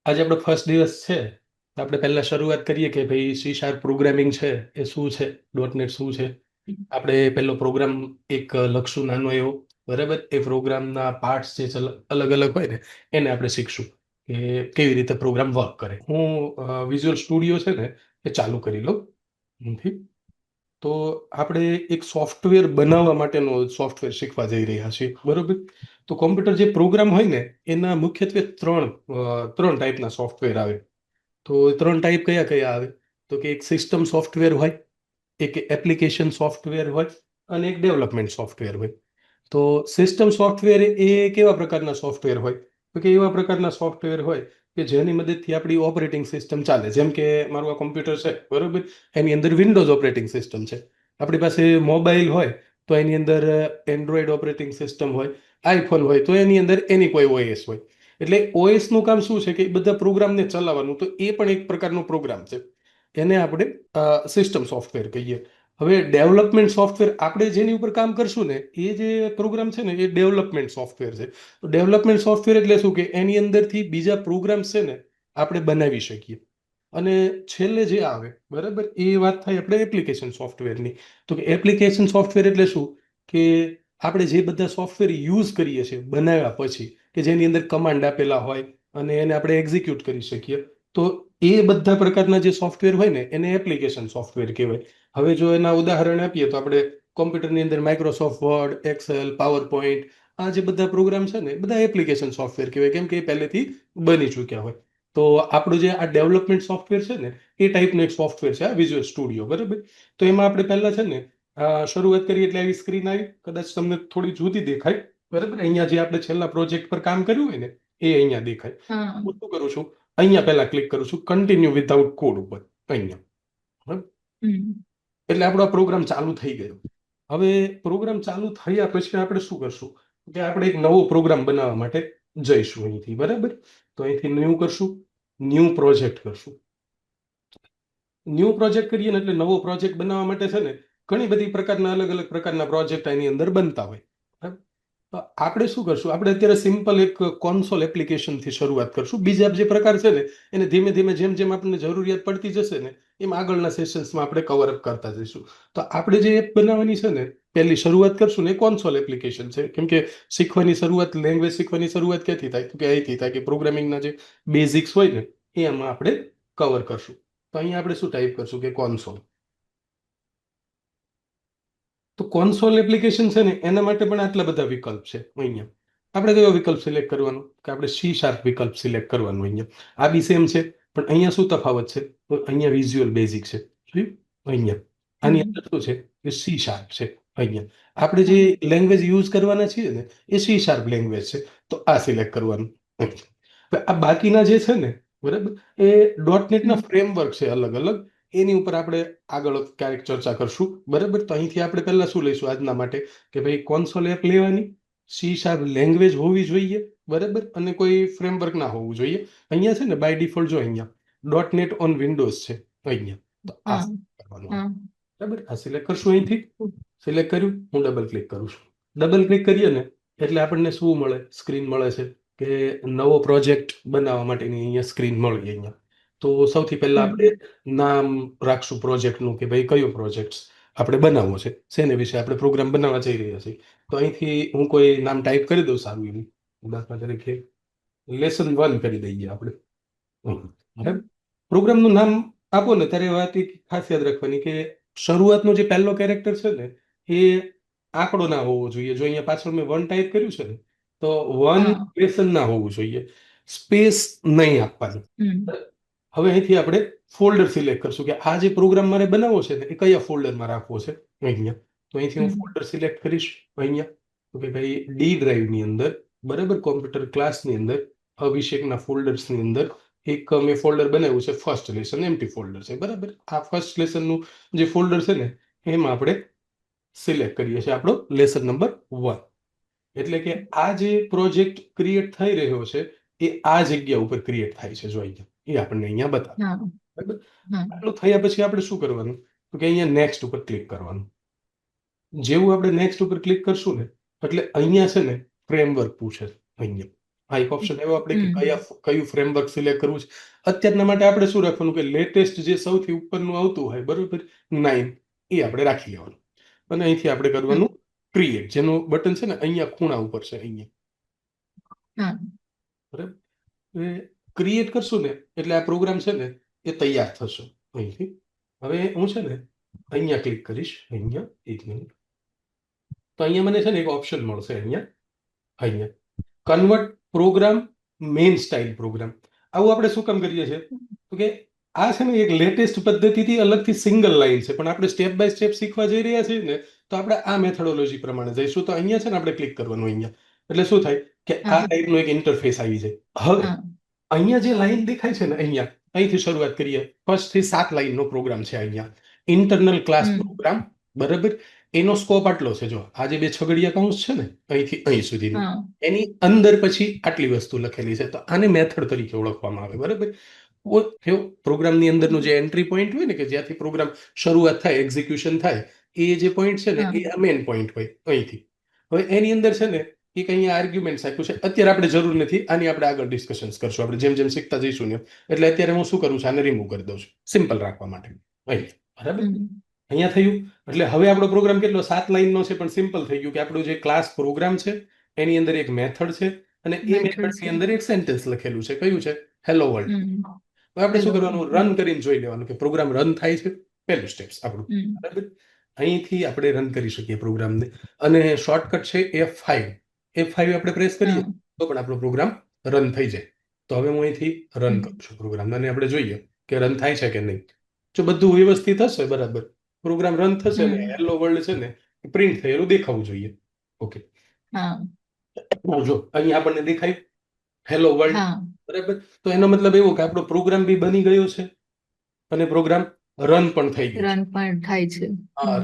આજે આપણો ફર્સ્ટ દિવસ છે તો આપણે પહેલા શરૂઆત કરીએ કે ભાઈ સી શાર્પ પ્રોગ્રામિંગ છે એ શું છે, .NET શું છે. આપણે પહેલો પ્રોગ્રામ એક લખશું નાનો એવો, બરાબર. એ પ્રોગ્રામના પાર્ટ્સ જે અલગ અલગ હોય ને એને આપણે શીખશું કે કેવી રીતે પ્રોગ્રામ વર્ક કરે. હું વિઝ્યુઅલ સ્ટુડિયો છે ને એ ચાલુ કરી લઉં અહીંથી. તો આપણે એક સોફ્ટવેર બનાવવા માટેનો સોફ્ટવેર શીખવા જઈ રહ્યા છીએ, બરોબર. તો કોમ્પ્યુટર જે પ્રોગ્રામ હોય ને એના મુખ્યત્વે ત્રણ ટાઈપના સોફ્ટવેર આવે. તો ત્રણ ટાઈપ કયા કયા આવે? તો કે એક સિસ્ટમ સોફ્ટવેર હોય, એક એપ્લિકેશન સોફ્ટવેર હોય અને એક ડેવલપમેન્ટ સોફ્ટવેર હોય. તો સિસ્ટમ સોફ્ટવેર એ કેવા પ્રકારના સોફ્ટવેર હોય? તો કે એવા પ્રકારના સોફ્ટવેર હોય કે જેની મદદથી આપણી ઓપરેટિંગ સિસ્ટમ ચાલે. જેમ કે મારું આ કોમ્પ્યુટર છે, બરોબર. એની અંદર વિન્ડોઝ ઓપરેટિંગ સિસ્ટમ છે. આપણી પાસે મોબાઈલ હોય તો એની અંદર એન્ડ્રોઈડ ઓપરેટિંગ સિસ્ટમ હોય. આઈફોન હોય તો એની અંદર એની કોઈ ઓએસ હોય. એટલે ઓએસ નું કામ શું છે કે બધા પ્રોગ્રામને ચલાવવાનું. તો એ પણ એક પ્રકારનો પ્રોગ્રામ છે. એને આપણે સિસ્ટમ સોફ્ટવેર કહીએ. હવે ડેવલપમેન્ટ સોફ્ટવેર આપણે જેની ઉપર કામ કરશું ને એ જે પ્રોગ્રામ છે ને એ ડેવલપમેન્ટ સોફ્ટવેર છે. તો ડેવલપમેન્ટ સોફ્ટવેર એટલે શું કે એની અંદરથી બીજા પ્રોગ્રામ્સ છે ને આપણે બનાવી શકીએ. અને છેલ્લે જે આવે, બરાબર, એ વાત થાય આપણે એપ્લિકેશન સોફ્ટવેરની. તો કે એપ્લિકેશન સોફ્ટવેર એટલે શું કે આપણે જે બધા સોફ્ટવેર યુઝ કરીએ છીએ બનાવ્યા પછી, કે જેની અંદર કમાન્ડ આપેલા હોય અને એને આપણે એક્ઝિક્યુટ કરી શકીએ, તો એ બધા પ્રકારના જે સોફ્ટવેર હોય ને એને એપ્લિકેશન સોફ્ટવેર કહેવાય. હવે જો એના ઉદાહરણ આપીએ તો આપણે કોમ્પ્યુટરની અંદર Microsoft Word, Excel, PowerPoint, આ જે બધા પ્રોગ્રામ છે ને એ બધા એપ્લિકેશન સોફ્ટવેર કહેવાય, કેમ કે એ પહેલેથી બની ચૂક્યા હોય. તો આપણું જે આ ડેવલપમેન્ટ સોફ્ટવેર છે ને એ ટાઈપનું એક સોફ્ટવેર છે આ વિઝ્યુઅલ સ્ટુડિયો, બરાબર. તો એમાં આપણે પહેલા છે ને શરૂઆત કરીએ એટલે આવી સ્ક્રીન આવી, કદાચ તમને થોડી જુદી દેખાય, બરાબર. અહીંયા જે આપણે છેલ્લા પ્રોજેક્ટ પર કામ કર્યું હોય ને એ અહીંયા દેખાય. હા. હું શું કરું છું, અહીંયા પહેલા ક્લિક કરું છું કન્ટિન્યુ વિધાઉટ કોડ ઉપર, અહીંયા, બરાબર. હમ. એટલે આપણો આ પ્રોગ્રામ ચાલુ થઈ ગયો. હવે પ્રોગ્રામ ચાલુ થયા પછી આપણે શું કરશું કે આપણે એક નવો પ્રોગ્રામ બનાવવા માટે જઈશું અહીંથી, બરાબર. તો અહીંથી ન્યૂ કરશું, ન્યૂ પ્રોજેક્ટ કરશું. ન્યૂ પ્રોજેક્ટ કરીએ ને એટલે નવો પ્રોજેક્ટ બનાવવા માટે છે ને ઘણી બધી પ્રકારના અલગ અલગ પ્રકારના પ્રોજેક્ટ એની અંદર બનતા હોય, બરાબર. તો આપણે શું કરશું, આપણે અત્યારે સિમ્પલ એક કોન્સોલ એપ્લિકેશનથી શરૂઆત કરશું. બીજા જે પ્રકાર છે ને એને ધીમે ધીમે જેમ જેમ આપણને જરૂરિયાત પડતી જશે ને એમ આગળના સેશન્સમાં આપણે કવર અપ કરતા જઈશું. તો આપણે જે એપ બનાવવાની છે ને પહેલી શરૂઆત કરશું ને એ કોન્સોલ એપ્લિકેશન છે. કેમ કે શીખવાની શરૂઆત, લેંગ્વેજ શીખવાની શરૂઆત ક્યાંથી થાય? તો કે અહીંથી થાય કે પ્રોગ્રામિંગના જે બેઝિક્સ હોય ને એ આમાં આપણે કવર કરશું. તો અહીંયા આપણે શું ટાઈપ કરશું કે કોન્સોલ. તો કોન્સોલ એપ્લિકેશન છે ને એના માટે પણ આટલા બધા વિકલ્પ છે. અહીંયા આપણે કયો વિકલ્પ સિલેક્ટ કરવાનો કે આપણે સી શાર્પ વિકલ્પ સિલેક્ટ કરવાનું. અહીંયા આ બી સેમ છે પણ અહીંયા શું તફાવત છે? તો અહીંયા વિઝ્યુઅલ બેઝિક છે. જોયું? અહીંયા આની હમ. અંદર શું છે કે સી શાર્પ છે. અહીંયા આપણે જે હમ. લેંગ્વેજ યુઝ કરવાના છીએ ને એ સી શાર્પ લેંગ્વેજ છે. તો આ સિલેક્ટ કરવાનું. હવે આ બાકીના જે છે ને, બરાબર, એ .NET ના હમ. ફ્રેમવર્ક છે અલગ અલગ. એની ઉપર આપણે આગળ ક્યારેક ચર્ચા કરશું, બરાબર. તો અહીંથી આપણે પહેલા શું લઈશું આજના માટે કે ભાઈ કોન્સોલ એપ લેવાની, સી શાર્પ લેંગ્વેજ હોવી જોઈએ, બરાબર, અને કોઈ ફ્રેમવર્ક ના હોવું જોઈએ. અહીંયા છે ને બાય ડિફોલ્ટ જો અહીંયા .NET ઓન વિન્ડોઝ છે અહીંયા. તો આ હા. કરવાનું હા. બરાબર. આ સિલેક્ટ કરશું અહીંથી. સિલેક્ટ કર્યું, હું ડબલ ક્લિક કરું છું. ડબલ ક્લિક કરીએ ને એટલે આપણને શું મળે? સ્ક્રીન મળે છે કે નવો પ્રોજેક્ટ બનાવવા માટેની અહીંયા સ્ક્રીન મળી. અહીંયા તો સૌથી પહેલા આપણે હમ. નામ રાખશું પ્રોજેક્ટનું કે ભાઈ કયો પ્રોજેક્ટ આપણે બનાવવો છે, શેને વિશે આપણે પ્રોગ્રામ બનાવવા જઈ રહ્યા છીએ. તો અહીંથી હું કોઈ નામ ટાઈપ કરી દઉં સારું એવું. દાખલા તરીકે lesson 1 કરી દઈએ આપણે. બરાબર. પ્રોગ્રામનું નામ આપો ને ત્યારે વાત એક ખાસ યાદ રાખવાની કે શરૂઆતનો જે પહેલો કેરેક્ટર છે ને એ આંકડો ના હોવો જોઈએ. જો અહીંયા પાછળ મેં 1 ટાઈપ કર્યું છે ને તો 1 હા. લેસન ના હોવું જોઈએ. સ્પેસ નહીં આપવાની. હમ. હવે અહીંથી આપણે ફોલ્ડર સિલેક્ટ કરશું કે આ જે પ્રોગ્રામ મારે બનાવવો છે ને એ કયા ફોલ્ડરમાં રાખવો છે. અહીંયા તો અહીંથી હું હમ. ફોલ્ડર સિલેક્ટ કરીશ. અહીંયા તો કે ભાઈ ડી ડ્રાઈવની અંદર, બરાબર, કોમ્પ્યુટર ક્લાસની અંદર અભિષેકના ફોલ્ડર્સની અંદર એક મેં ફોલ્ડર બનાવ્યું છે ફર્સ્ટ લેસન, એમ્પ્ટી ફોલ્ડર છે, બરાબર. આ ફર્સ્ટ લેસનનું જે ફોલ્ડર છે ને એમાં આપણે સિલેક્ટ કરીએ છીએ આપણો lesson 1. એટલે કે આ જે પ્રોજેક્ટ ક્રિએટ થઈ રહ્યો છે એ આ જગ્યા ઉપર ક્રિએટ થાય છે. જો અહીંયા એ આપણને અહીંયા બતાવે, હા. બરાબર. હા. આટલું થયા પછી આપણે શું કરવાનું તો કે અહીંયા નેક્સ્ટ ઉપર ક્લિક કરવાનું. જેવું આપણે નેક્સ્ટ ઉપર ક્લિક કરશું ને એટલે અહીંયા છે ને ફ્રેમવર્ક પૂછે. અહીંયા હા, એક ઓપ્શન આવ્યો આપણે કે કયું ફ્રેમવર્ક સિલેક્ટ કરવું છે. અત્યારના માટે આપણે શું રાખવાનું કે લેટેસ્ટ જે સૌથી ઉપરનું આવતું હોય બરોબર 9 એ આપણે રાખી લેવાનું અને અહીંથી આપણે કરવાનું ક્રિએટ, જેનું બટન છે ને અહીંયા ખૂણા ઉપર છે અહીંયા, બરાબર. હવે ક્રિએટ કરશું ને એટલે આ પ્રોગ્રામ છે ને એ તૈયાર થશે અહીંથી. હવે હું છે ને અહીંયા ક્લિક કરીશ, અહીંયા એક મિનિટ. તો અહીંયા મને છે ને એક ઓપ્શન મળશે અહીંયા convert program main style program. આવું આપણે શું કામ કરીએ છીએ તો કે આ છે ને એક લેટેસ્ટ પદ્ધતિથી અલગથી સિંગલ લાઈન છે, પણ આપણે સ્ટેપ બાય સ્ટેપ શીખવા જઈ રહ્યા છીએ ને તો આપણે આ મેથોડોલોજી પ્રમાણે જઈશું. તો અહીંયા છે ને આપણે ક્લિક કરવાનું અહીંયા, એટલે શું થાય કે આ ટાઈપનો એક ઇન્ટરફેસ આવી જાય. હવે અહીંયા જે લાઈન દેખાય છે ને અહીંયા, અહીંથી શરૂઆત કરીએ. 1 થી 7 લાઈનનો પ્રોગ્રામ છે અહીંયા, ઇન્ટરનલ ક્લાસ પ્રોગ્રામ, બરાબર. એનો સ્કોપ આટલો છે. જો આ જે 2 છગડીયા કૌંસ છે ને અહીંથી અહીં સુધીનું, એની અંદર પછી આટલી વસ્તુ લખેલી છે. તો આને મેથડ તરીકે ઓળખવામાં આવે, બરાબર. પ્રોગ્રામની અંદરનો જે એન્ટ્રી પોઈન્ટ હોય ને કે જ્યાંથી પ્રોગ્રામ શરૂઆત થાય, એક્ઝિક્યુશન થાય, એ જે પોઈન્ટ છે ને એ મેઇન પોઈન્ટ હોય અહીંથી. હવે એની અંદર છે ને એક અહીંયા આર્ગ્યુમેન્ટ આપ્યું છે. અત્યારે આપણે જરૂર નથી, આની આપણે આગળ ડિસ્કશન્સ કરશું, આપણે જેમ જેમ શીખતા જઈશું ને. એટલે અત્યારે હું શું કરું છું, આને રિમૂવ કરી દઉં છું સિમ્પલ રાખવા માટે અહીં, બરાબર. અહીંયા થયું. એટલે હવે આપણો પ્રોગ્રામ કેટલો 7 લાઈનનો છે, પણ સિમ્પલ થઈ ગયું કે આપણો જે ક્લાસ પ્રોગ્રામ છે એની અંદર એક મેથડ છે અને એ મેથડની અંદર એક સેન્ટેન્સ લખેલું છે. કયું છે? Hello world. હવે આપણે શું કરવાનું, રન કરીને જોઈ લેવાનું કે પ્રોગ્રામ રન થાય છે. પહેલું સ્ટેપ્સ આપણું, બરાબર. અહીંથી આપણે રન કરી શકીએ પ્રોગ્રામને, અને શોર્ટકટ છે F5 આપણે પ્રેસ કરીએ તો પણ આપણો પ્રોગ્રામ રન થઈ જાય. તો હવે હું અહીંથી રન કરું છું પ્રોગ્રામ, અને આપણે જોઈએ કે રન થાય છે કે નહીં. જો બધું વ્યવસ્થિત હશે, બરાબર, પ્રોગ્રામ રન થશે ને હેલો વર્લ્ડ છે ને પ્રિન્ટ થયેલું દેખાવું જોઈએ. ઓકે, જો અહીંયા આપણને દેખાય હેલો વર્લ્ડ, બરાબર. તો એનો મતલબ એવો કે આપણો પ્રોગ્રામ બી બની ગયો છે અને પ્રોગ્રામ રન પણ થઈ ગયો, રન પણ થાય છે.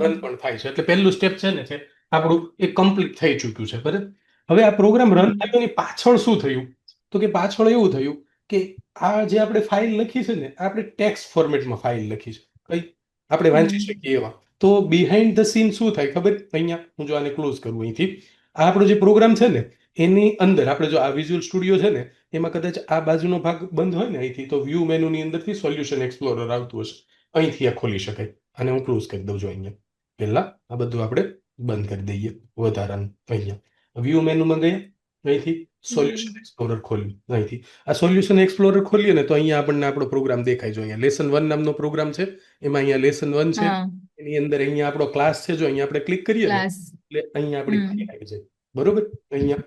રન પણ થાય છે. એટલે પહેલું સ્ટેપ છે ને છે આપણું એ કમ્પ્લીટ થઈ ચૂક્યું છે, બરાબર. હવે આ પ્રોગ્રામ રન થયો ની પાછળ શું થયું તો કે પાછળ એવું થયું કે આ જે આપણે ફાઇલ લખી છે ને, આપણે ટેક્સ્ટ ફોર્મેટમાં ફાઇલ લખી છે, કઈ આપણે વાંચી શકીએ એવા. તો બિહાઇન્ડ ધ સીન શું થાય ખબર? અહીંયા હું જો આને ક્લોઝ કરું અહીંથી, આ આપણો જે પ્રોગ્રામ છે ને એની અંદર આપણે જો આ વિઝ્યુઅલ સ્ટુડિયો છે ને એમાં કદાચ આ બાજુનો ભાગ બંધ હોય ને અહીંથી, તો વ્યૂ મેનુની અંદરથી સોલ્યુશન એક્સપ્લોરર આવતું હશે, અહીંથી આ ખોલી શકાય. અને હું ક્લોઝ કરી દઉં છું અહીંયા. પહેલા આ બધું આપણે બંધ કરી દઈએ વધારાનું. અહીંયા વ્યૂ મેનુમાં ગયા, અહીંથી સોલ્યુશન એક્સપ્લોરર ખોલ્યું. અહીંથી આ સોલ્યુશન એક્સપ્લોરર ખોલીએ ને તો અહીંયા આપણને આપણો પ્રોગ્રામ દેખાય. જો અહીંયા લેસન 1 નામનો પ્રોગ્રામ છે, એમાં અહીંયા લેસન 1 છે, એની અંદર અહીંયા આપણો ક્લાસ છે. જો અહીંયા આપણે ક્લિક કરીએ ને એટલે અહીંયા આપણી ફાઇલ આવી જાય, બરોબર. અહીંયા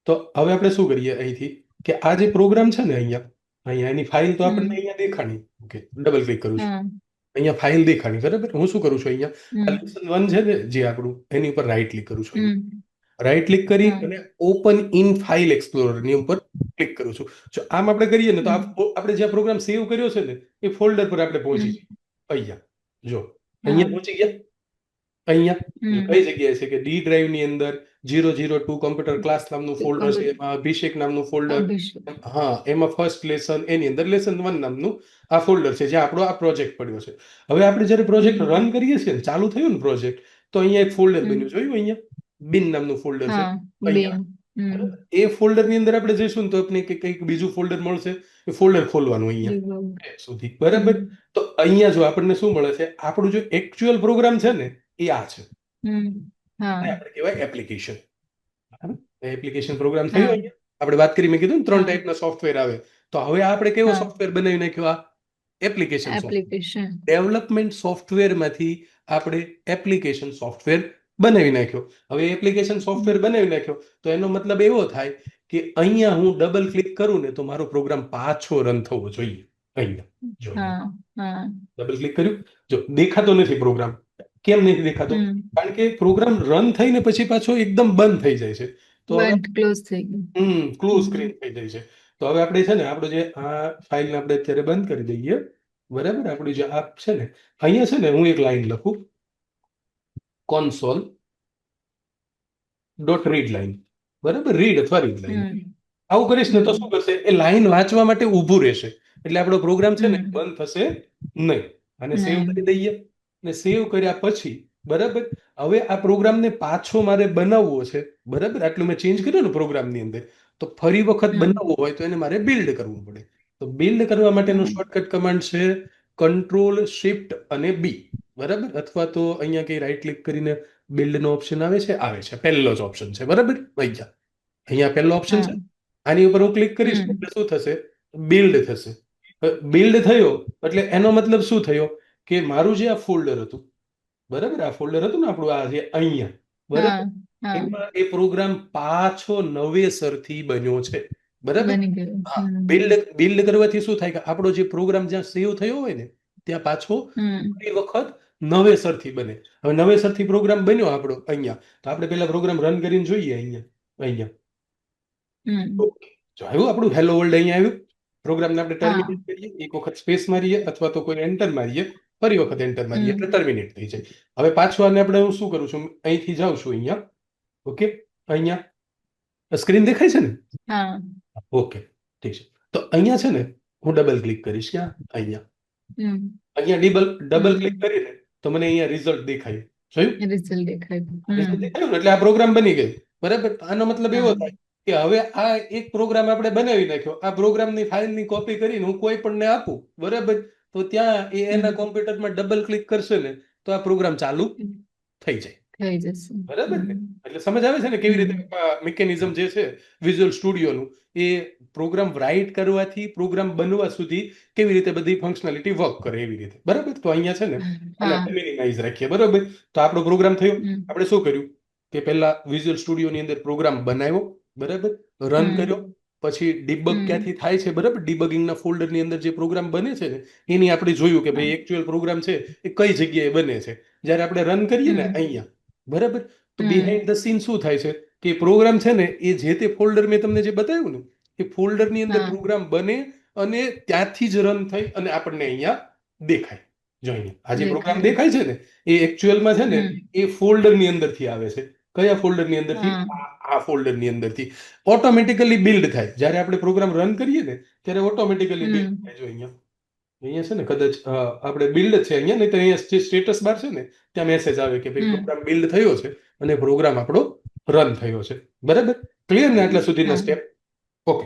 તો હવે આપણે શું કરીએ અહીંથી કે આ જે પ્રોગ્રામ છે ને અહીંયા એની ફાઇલ તો આપણને અહીંયા દેખાણી. ઓકે, ડબલ ક્લિક કરું છું, અહીંયા ફાઇલ દેખાણી, બરાબર. હું શું કરું છું, અહીંયા લેસન 1 છે ને જે આપણું, એની ઉપર રાઈટ ક્લિક કરું છું. રાઈટ ક્લિક કરી અને ઓપન ઇન ફાઇલ એક્સપ્લોરર ની ઉપર ક્લિક કરું છું. જો આમ આપણે કરીએ ને તો આપણે જે પ્રોગ્રામ સેવ કર્યો છે ને એ ફોલ્ડર પર આપણે પહોંચી જઈએ. અહીંયા જો અહીંયા પહોંચી ગયા. અહીંયા કઈ જગ્યાએ છે કે ડી ડ્રાઈવ ની અંદર 002 કોમ્પ્યુટર ક્લાસ નામનું ફોલ્ડર છે, એમાં અભિષેક નામનું ફોલ્ડર, હા, એમાં ફર્સ્ટ લેસન, એની અંદર લેસન 1 નામનું આ ફોલ્ડર છે જ્યાં આપણો આ પ્રોજેક્ટ પડ્યો છે. હવે આપણે જ્યારે પ્રોજેક્ટ રન કરીએ છીએ ને, ચાલુ થયું ને પ્રોજેક્ટ, તો અહીંયા એક ફોલ્ડર બન્યું, જોયું અહીંયા બિન નામનું ફોલ્ડર છે. એ ફોલ્ડર ની અંદર આપણે જઈશું ને તો આપણે કંઈક બીજું ફોલ્ડર મળશે, એ ફોલ્ડર ખોલવાનું અહીંયા સુધી, બરાબર. તો અહીંયા જો આપણને શું મળે છે, આપણું જો એકચ્યુઅલ પ્રોગ્રામ છે ને એ આ છે, આપણે કહેવાય એપ્લિકેશન. એપ્લિકેશન પ્રોગ્રામ થયો. અહીંયા આપણે વાત કરી, મેં કીધું ને 3 ટાઈપના સોફ્ટવેર આવે. તો હવે આપણે કેવો સોફ્ટવેર બનાવી નાખ્યો? આ એપ્લિકેશન ડેવલપમેન્ટ સોફ્ટવેર માંથી આપણે એપ્લિકેશન સોફ્ટવેર બનાવી નાખ્યો. હવે એપ્લિકેશન સોફ્ટવેર બનાવી નાખ્યો તો એનો મતલબ એવો થાય કે અહીંયા હું ડબલ ક્લિક કરું ને તો મારો પ્રોગ્રામ પાછો રન થવો જોઈએ. અહીંયા ડબલ ક્લિક કર્યું, જો દેખાતો નથી પ્રોગ્રામ. કેમ નથી દેખાતો? કારણ કે પ્રોગ્રામ રન થઈને પછી પાછો એકદમ બંધ થઈ જાય છે. તો ક્લોઝ સ્ક્રીન થઈ જાય છે. તો હવે આપણે છે ને આપણો જે આ ફાઇલને આપણે અત્યારે બંધ કરી દઈએ, બરાબર. આપણી જે આ છે ને અહીંયા છે ને હું એક લાઈન લખું, console ડોટ રીડ લાઈન, બરાબર. રીડ અથવા રીડ લાઈન આવું કરીશ ને તો શું કરશે, એ લાઈન વાંચવા માટે ઊભું રહેશે. એટલે આપણો પ્રોગ્રામ છે ને બંધ થશે નહીં. અને સેવ કરી દઈએ. ને સેવ કર્યા પછી, બરાબર, હવે આ પ્રોગ્રામને પાછો મારે બનાવવો છે, બરાબર. આટલું મેં ચેન્જ કર્યું ને પ્રોગ્રામની અંદર, તો ફરી વખત બનાવવો હોય તો એને મારે બિલ્ડ કરવું પડે. તો બિલ્ડ કરવા માટેનું શોર્ટકટ કમાન્ડ છે કંટ્રોલ શિફ્ટ અને બી, બરાબર. અથવા તો અહીંયા કઈ રાઈટ ક્લિક કરીને બિલ્ડનો ઓપ્શન આવે છે, પહેલો જ ઓપ્શન છે, બરાબર. અહીંયા પહેલો ઓપ્શન છે, આની ઉપર હું ક્લિક કરીશ એટલે શું થશે? બિલ્ડ થશે. બિલ્ડ થયો એટલે એનો મતલબ શું થયો કે મારું જે આ ફોલ્ડર હતું, બરાબર, આ ફોલ્ડર હતું ને આપણું, આ જે અહીંયા, બરાબર, એમાં એ પ્રોગ્રામ પાછો નવેસરથી બન્યો છે, બરાબર. હા, બિલ્ડ કરવાથી શું થાય કે આપણો જે પ્રોગ્રામ જ્યાં સેવ થયો હોય ને ત્યાં પાછો ફરી વખત નવેસરથી બને. હવે નવેસરથી પ્રોગ્રામ બન્યો આપણો અહીંયા, તો આપણે પહેલા પ્રોગ્રામ રન કરીને જોઈએ. અહીંયા જો આવ્યું આપણું હેલો વર્લ્ડ, અહીંયા આવ્યું. પ્રોગ્રામને આપણે ટર્મિનેટ કરીએ, એક વખત સ્પેસ મારીએ અથવા તો કોઈ એન્ટર મારીએ, ફરી વખત એન્ટર મારીએ એટલે ટર્મિનેટ થઈ જાય. હવે પાછું આને આપણે હું શું કરું છું, અહીંથી જાઉં છું અહીંયા. ઓકે, અહીંયા સ્ક્રીન દેખાય છે ને? ઓકે, ઠીક છે. તો અહીંયા છે ને હું ડબલ ક્લિક કરીશ. ક્યાં? અહીંયા ડબલ ક્લિક કરીને તો મને અહીંયા રિઝલ્ટ દેખાય. જોયું? રિઝલ્ટ દેખાયું એટલે આ પ્રોગ્રામ બની ગયો, બરાબર. આનો મતલબ એવો થાય કે હવે આ એક પ્રોગ્રામ આપણે બનાવી નાખ્યો. આ પ્રોગ્રામની ફાઇલની કોપી કરીને હું કોઈ પણને આપું, બરાબર, તો ત્યાં એના કોમ્પ્યુટરમાં ડબલ ક્લિક કરશે ને તો આ પ્રોગ્રામ ચાલુ થઈ જાય, બરાબર ને? એટલે સમજ આવે છે ને કેવી રીતે મિકેનિઝમ જે છે વિઝ્યુઅલ સ્ટુડિયોનું, એ પ્રોગ્રામ રાઇટ કરવાથી પ્રોગ્રામ બનવા સુધી કેવી રીતે બધી ફંક્શનાલિટી વર્ક કરે એવી રીતે, બરાબર. તો અહીંયા છે ને મિનિમાઇઝ રાખીએ, બરાબર. તો આપણો પ્રોગ્રામ થયો. આપણે શું કર્યું કે પહેલા વિઝ્યુઅલ સ્ટુડિયોની અંદર પ્રોગ્રામ બનાવ્યો, બરાબર, રન કર્યો, પછી ડિબગ ક્યાંથી થાય છે, બરાબર, ડિબગિંગના ફોલ્ડરની અંદર જે પ્રોગ્રામ બને છે ને એની આપણે જોયું કે ભાઈ એકચ્યુઅલ પ્રોગ્રામ છે એ કઈ જગ્યાએ બને છે. જ્યારે આપણે રન કરીએ ને અહીંયા, બરાબર, તો બિહાઇન્ડ ધ સીન શું થાય છે કે પ્રોગ્રામ છે ને એ જે તે ફોલ્ડર મેં તમને જે બતાવ્યું ને એ ફોલ્ડરની અંદર પ્રોગ્રામ બને અને ત્યાંથી જ રન થઈ અને આપણને અહીંયા દેખાય. જો અહીંયા આ જે પ્રોગ્રામ દેખાય છે ને એ એકચ્યુઅલમાં છે ને એ ફોલ્ડરની અંદરથી આવે છે. કયા ફોલ્ડરની અંદરથી? આ ફોલ્ડરની અંદરથી ઓટોમેટિકલી બિલ્ડ થાય. જ્યારે આપણે પ્રોગ્રામ રન કરીએ ને ત્યારે ઓટોમેટિકલી બિલ્ડ થાય. જો અહીંયા છે ને કદાચ આપણે બિલ્ડ છે અહીંયા, નહીં તો અહીંયા જે સ્ટેટસ બાર છે ને ત્યાં મેસેજ આવે કે ભાઈ પ્રોગ્રામ બિલ્ડ થયો છે અને પ્રોગ્રામ આપણો રન થયો છે, બરાબર. ક્લિયર ને આટલા સુધીના સ્ટેપ? ઓકે,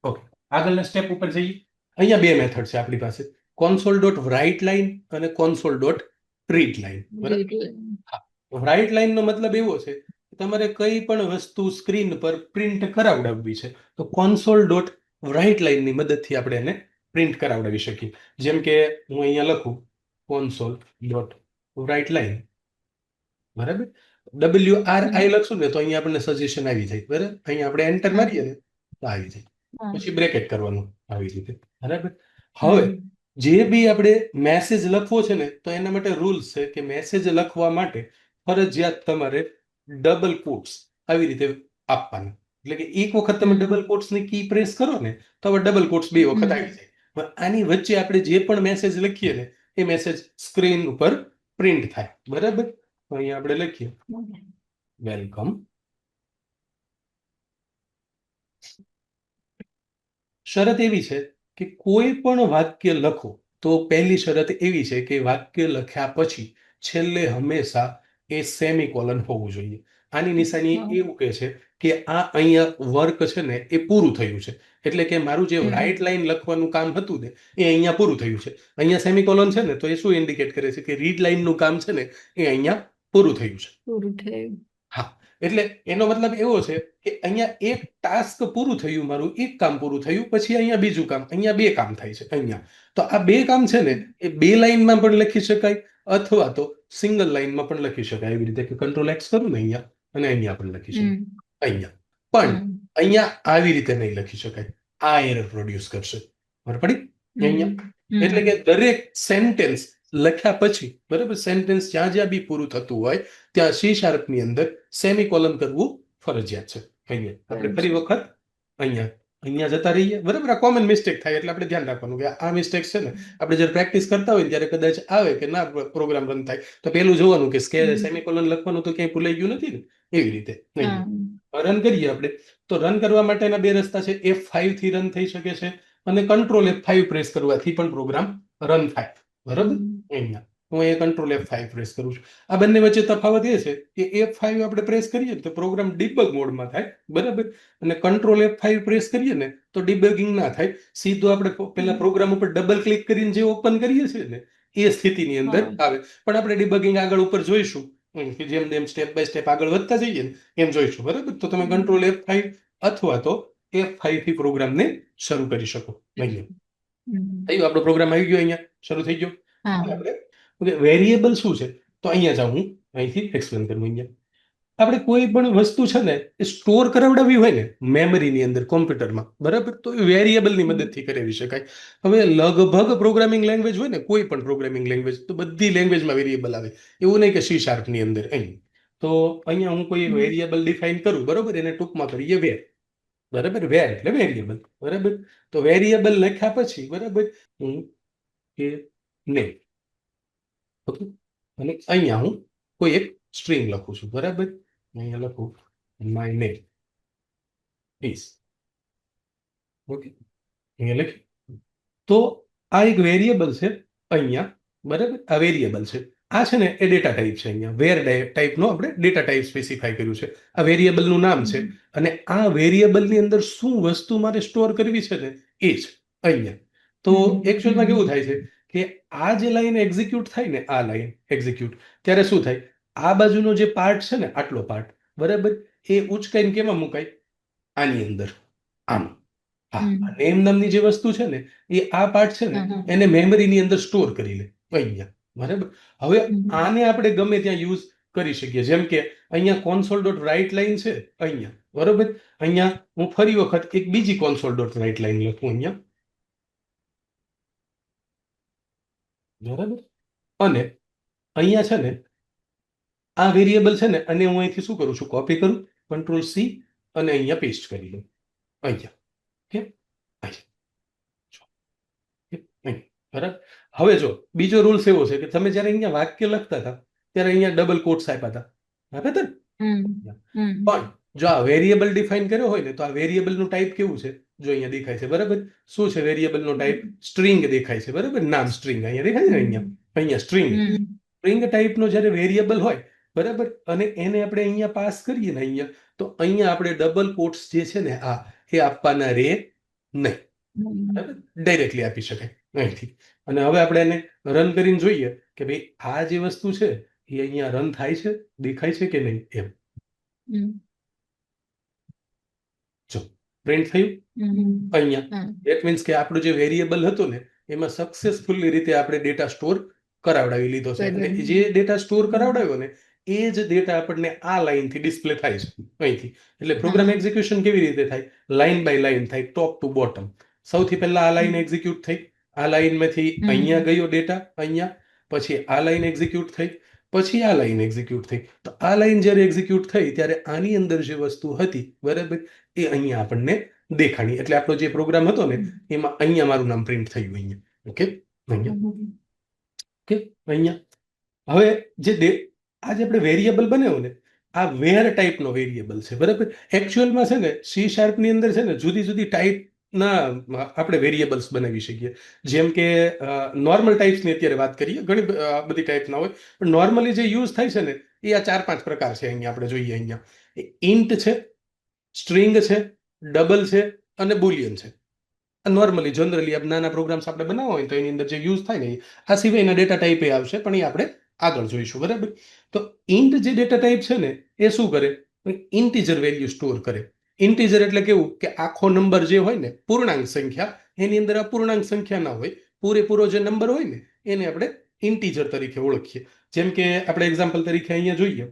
ઓકે, આગળના સ્ટેપ ઉપર જઈએ. અહીંયા બે મેથડ છે આપણી પાસે, console.writeLine અને console.readLine, બરાબર. હા, રાઇટ લાઇનનો મતલબ એવો છે કે તમારે કઈ પણ વસ્તુ સ્ક્રીન પર પ્રિન્ટ કરાવડાવવી છે તો console.writeLine ની મદદથી આપણે એને પ્રિન્ટ કરાવડાવી શકીએ. જેમ કે હું અહીંયા લખું console.writeLine, બરાબર, WRI લખશું ને તો અહીંયા આપણને સજેશન આવી જાય, બરાબર. અહીંયા આપણે એન્ટર મારીએ ને તો આવી જાય, પછી બ્રેકેટ કરવાનું આવી રીતે, બરાબર. હવે જે બી આપણે મેસેજ લખવો છે ને તો એના માટે રૂલ્સ છે કે મેસેજ લખવા માટે ફરજિયાત તમારે ડબલ કોટ્સ આવી રીતે આપવાના. એટલે કે એક વખત તમે ડબલ કોટ્સની કી પ્રેસ કરો ને તો હવે ડબલ કોટ્સ બે વખત આવી જાય. આની વચ્ચે આપણે જે પણ મેસેજ લખીએ ને એ મેસેજ સ્ક્રીન ઉપર પ્રિન્ટ થાય, બરાબર. અહીંયા આપણે લખીએ વેલકમ. શરત એવી છે કે કોઈ પણ વાક્ય લખો તો પહેલી શરત એવી છે કે વાક્ય લખ્યા પછી છેલ્લે હંમેશા એ સેમિકોલન હોવું જોઈએ. આની નિશાની એવું કહે છે કે આ અહીંયા વર્ક છે ને એ પૂરું થયું છે. એટલે કે મારું જે રાઇટ લાઇન લખવાનું કામ હતું ને એ અહીંયા પૂરું થયું છે. અહીંયા સેમિકોલન છે ને તો એ શું ઇન્ડિકેટ કરે છે કે રીડ લાઇનનું કામ છે ને એ અહીંયા પૂરું થયું છે. હા, એટલે એનો મતલબ એવો છે કે અહીંયા એક ટાસ્ક પૂરું થયું, મારું એક કામ પૂરું થયું, પછી અહીંયા બીજું કામ, અહીંયા બે કામ થાય છે અહીંયા. તો આ બે કામ છે ને એ બે લાઇનમાં પણ લખી શકાય અથવા તો સિંગલ લાઇનમાં પણ લખી શકાય. એવી રીતે કે કંટ્રોલ એક્સ કરું ને અહીંયા અને અહીંયા પણ લખી શકાય. અહીંયા પણ અહીંયા આવી રીતે નહીં લખી શકાય, આ એરર પ્રોડ્યુસ કરશે. બરાબર પડી? અહીંયા એટલે કે દરેક સેન્ટેન્સ લખ્યા પછી, બરાબર, સેન્ટેન્સ જ્યાં જ્યાં બી પૂરું થતું હોય ત્યાં C# ની અંદર સેમિકોલન કરવું ફરજિયાત છે. અહીંયા આપણે ફરી વખત અહીંયા જતા રહીએ, બરાબર. આ કોમન મિસ્ટેક થાય એટલે આપણે ધ્યાન રાખવાનું કે આ મિસ્ટેક છે ને આપણે જ્યારે પ્રેક્ટિસ કરતા હોય ત્યારે કદાચ આવે કે ના પ્રોગ્રામ રન થાય તો પેલું જોવાનું કે સેમિકોલન લખવાનું તો ક્યાંય ભૂલાઈ ગયું નથી ને, એવી રીતે. રન કરીએ આપણે તો રન કરવા માટેના બે રસ્તા છે. F5 થી રન થઈ શકે છે અને કંટ્રોલ F5 પ્રેસ કરવાથી પણ પ્રોગ્રામ રન થાય, બરાબર. અહીંયા હું અહીંયા કંટ્રોલ F5 પ્રેસ કરું છું. આ બંને વચ્ચે તફાવત એ છે કે F5 આપણે પ્રેસ કરીએ ને તો પ્રોગ્રામ ડિબગ મોડમાં થાય, બરાબર, અને કંટ્રોલ F5 પ્રેસ કરીએ ને તો ડિબગિંગ ના થાય, સીધું આપણે પેલા પ્રોગ્રામ ઉપર ડબલ ક્લિક કરીને જે ઓપન કરીએ છીએ ને એ સ્થિતિની અંદર આવે. પણ આપણે ડિબગિંગ આગળ ઉપર જોઈશું કે જેમ જેમ સ્ટેપ બાય સ્ટેપ આગળ વધતા જઈએ ને એમ જોઈશું, બરાબર. તો તમે કંટ્રોલ F5 અથવા તો F5 થી પ્રોગ્રામને શરૂ કરી શકો. થયું, આપણો પ્રોગ્રામ આવી ગયો, અહીંયા શરૂ થઈ ગયો. આપણે વેરિયેબલ શું છે તો અહીંયા જાઉં, હું અહીંથી એક્સપ્લેન કરું. અહીંયા આપણે કોઈ પણ વસ્તુ છે ને એ સ્ટોર કરાવડાવી હોય ને મેમરીની અંદર કોમ્પ્યુટરમાં, બરાબર, તો એ વેરિયેબલની મદદથી કરાવી શકાય. હવે લગભગ પ્રોગ્રામિંગ લેંગ્વેજ હોય ને, કોઈ પણ પ્રોગ્રામિંગ લેંગ્વેજ, તો બધી લેંગ્વેજમાં વેરિયેબલ આવે. એવું નહીં કે C# અંદર. અહીં તો અહીંયા હું કોઈ વેરિયેબલ ડિફાઇન કરું, બરાબર, એને ટૂંકમાં કરીએ વેર, બરાબર. વેર એટલે વેરિયેબલ, બરાબર. તો વેરિયેબલ લખ્યા પછી, બરાબર, હું કે નેમ, ઓકે, અને અહીંયા હું કોઈ એક સ્ટ્રિંગ લખું છું, બરાબર. અહીંયા લખું માય નેમ ઇઝ, ઓકે, અહીંયા લખી. તો આ એક વેરિયેબલ છે અહીંયા, બરાબર. આ વેરિયેબલ છે, આ છે ને એ ડેટા ટાઈપ છે. અહીંયા વેર ટાઈપનો આપણે ડેટા ટાઈપ સ્પેસિફાય કર્યું છે. આ વેરિયેબલનું નામ છે, અને આ વેરિયેબલની અંદર શું વસ્તુ મારે સ્ટોર કરવી છે ને એ જ અહીંયા. તો એકચ્યુઅલમાં કેવું થાય છે કે આ જે લાઈન એક્ઝિક્યુટ થાય ને, આ લાઈન એક્ઝિક્યુટ, ત્યારે શું થાય, આ બાજુનો જે પાર્ટ છે ને, આટલો પાર્ટ, બરાબર, એ ઉચકાઈને કેમાં મુકાય, આની અંદર, આમ. હા, નેમ નામની જે વસ્તુ છે ને એ આ પાર્ટ છે ને એને મેમરીની અંદર સ્ટોર કરી લે અહીંયા, બરાબર. હવે આને આપણે ગમે ત્યાં યુઝ કરી શકીએ. જેમ કે અહીંયા console ડોટ રાઇટ લાઈન છે અહીંયા, બરાબર. અહીંયા હું ફરી વખત એક બીજી console ડોટ રાઇટ લાઈન લખું અહીંયા, બરાબર. અને અહીંયા છે ને આ વેરિયેબલ છે ને, અને હું અહીંથી શું કરું છું, કોપી કરું, Ctrl+C, અને અહીંયા પેસ્ટ કરી લઉં અહીંયા, કેમ, બરાબર. હવે જો બીજો રૂલ્સ એવો છે કે તમે જ્યારે અહીંયા વાક્ય લખતા હતા ત્યારે અહીંયા ડબલ કોટ્સ આપ્યા હતા, આપ્યા હતા ને? પણ જો આ વેરિયેબલ ડિફાઇન કર્યો હોય ને તો આ વેરિયેબલનું ટાઈપ કેવું છે, જો અહીંયા દેખાય છે, બરાબર. શું છે વેરિયેબલનો ટાઈપ? સ્ટ્રિંગ દેખાય છે, બરાબર. નામ સ્ટ્રિંગ અહીંયા દેખાય છે ને, અહીંયા સ્ટ્રિંગ. સ્ટ્રિંગ ટાઈપનો જ્યારે વેરિયેબલ હોય, બરાબર, અને એને આપણે અહીંયા પાસ કરીએ ને અહીંયા, તો અહીંયા આપણે ડબલ કોટ્સ જે છે ને આ એ આપવાના રે નહીં, બરાબર. ડાયરેક્ટલી આપી શકાય અહીંથી. અને હવે આપણે એને રન કરીને જોઈએ કે ભાઈ આ જે વસ્તુ છે એ અહીંયા રન થાય છે, દેખાય છે કે નહીં એમ. જો પ્રિન્ટ થયું અહીંયા. એટ મીન્સ કે આપણું જે વેરિયેબલ હતું ને એમાં સક્સેસફુલી રીતે આપણે ડેટા સ્ટોર કરાવડાવી લીધો છે. અને જે ડેટા સ્ટોર કરાવડાવ્યો ને એ જ ડેટા આપણને આ લાઈનથી ડિસ્પ્લે થાય છે અહીંથી. એટલે પ્રોગ્રામ એક્ઝિક્યુશન કેવી રીતે થાય? લાઈન બાય લાઈન થાય, ટોપ ટુ બોટમ. સૌથી પહેલા આ લાઈન એક્ઝિક્યુટ થઈ, આ લાઈનમાંથી અહીંયા ગયો ડેટા અહીંયા, પછી આ લાઈન એક્ઝિક્યુટ થઈ, પછી આ લાઈન એક્ઝિક્યુટ થઈ. તો આ લાઈન જ્યારે એક્ઝિક્યુટ થઈ ત્યારે આની અંદર જે વસ્તુ હતી, બરાબર, એ અહીંયા આપણને દેખાણી. એટલે આપણો જે પ્રોગ્રામ હતો ને એમાં અહીંયા મારું નામ પ્રિન્ટ થયું અહીંયા, ઓકે, અહીંયા, ઓકે, અહીંયા. હવે જે આજે આપણે વેરિયેબલ બનાવ્યો ને આ વેર ટાઈપનો વેરિયેબલ છે, બરાબર. એકચ્યુઅલમાં છે ને C# ની અંદર છે ને જુદી જુદી ટાઈપના આપણે વેરિયેબલ્સ બનાવી શકીએ. જેમ કે નોર્મલ ટાઈપ્સની અત્યારે વાત કરીએ, ઘણી બધી ટાઈપના હોય, પણ નોર્મલી જે યુઝ થાય છે ને એ આ 4-5 પ્રકાર છે. અહીંયા આપણે જોઈએ, અહીંયા ઇન્ટ છે, સ્ટ્રિંગ છે, ડબલ છે, અને બુલિયન છે. નોર્મલી જનરલી નાના પ્રોગ્રામ્સ આપણે બનાવવા હોય તો એની અંદર જે યુઝ થાય ને આ સિવાયના ડેટા ટાઈપ એ આવશે, પણ એ આપણે આગળ જોઈશું, બરાબર. તો ઇન્ટ જે ડેટા ટાઈપ છે ને એ શું કરે? ઇન્ટીજર વેલ્યુ સ્ટોર કરે. ઇન્ટીજર એટલે કેવું કે આખો નંબર જે હોય ને, પૂર્ણાંક સંખ્યા, એની અંદર અપૂર્ણાંક સંખ્યા ના હોય, પૂરેપૂરો જે નંબર હોય ને એને આપણે ઇન્ટીજર તરીકે ઓળખીએ. જેમ કે આપણે એક્ઝામ્પલ તરીકે અહીંયા જોઈએ,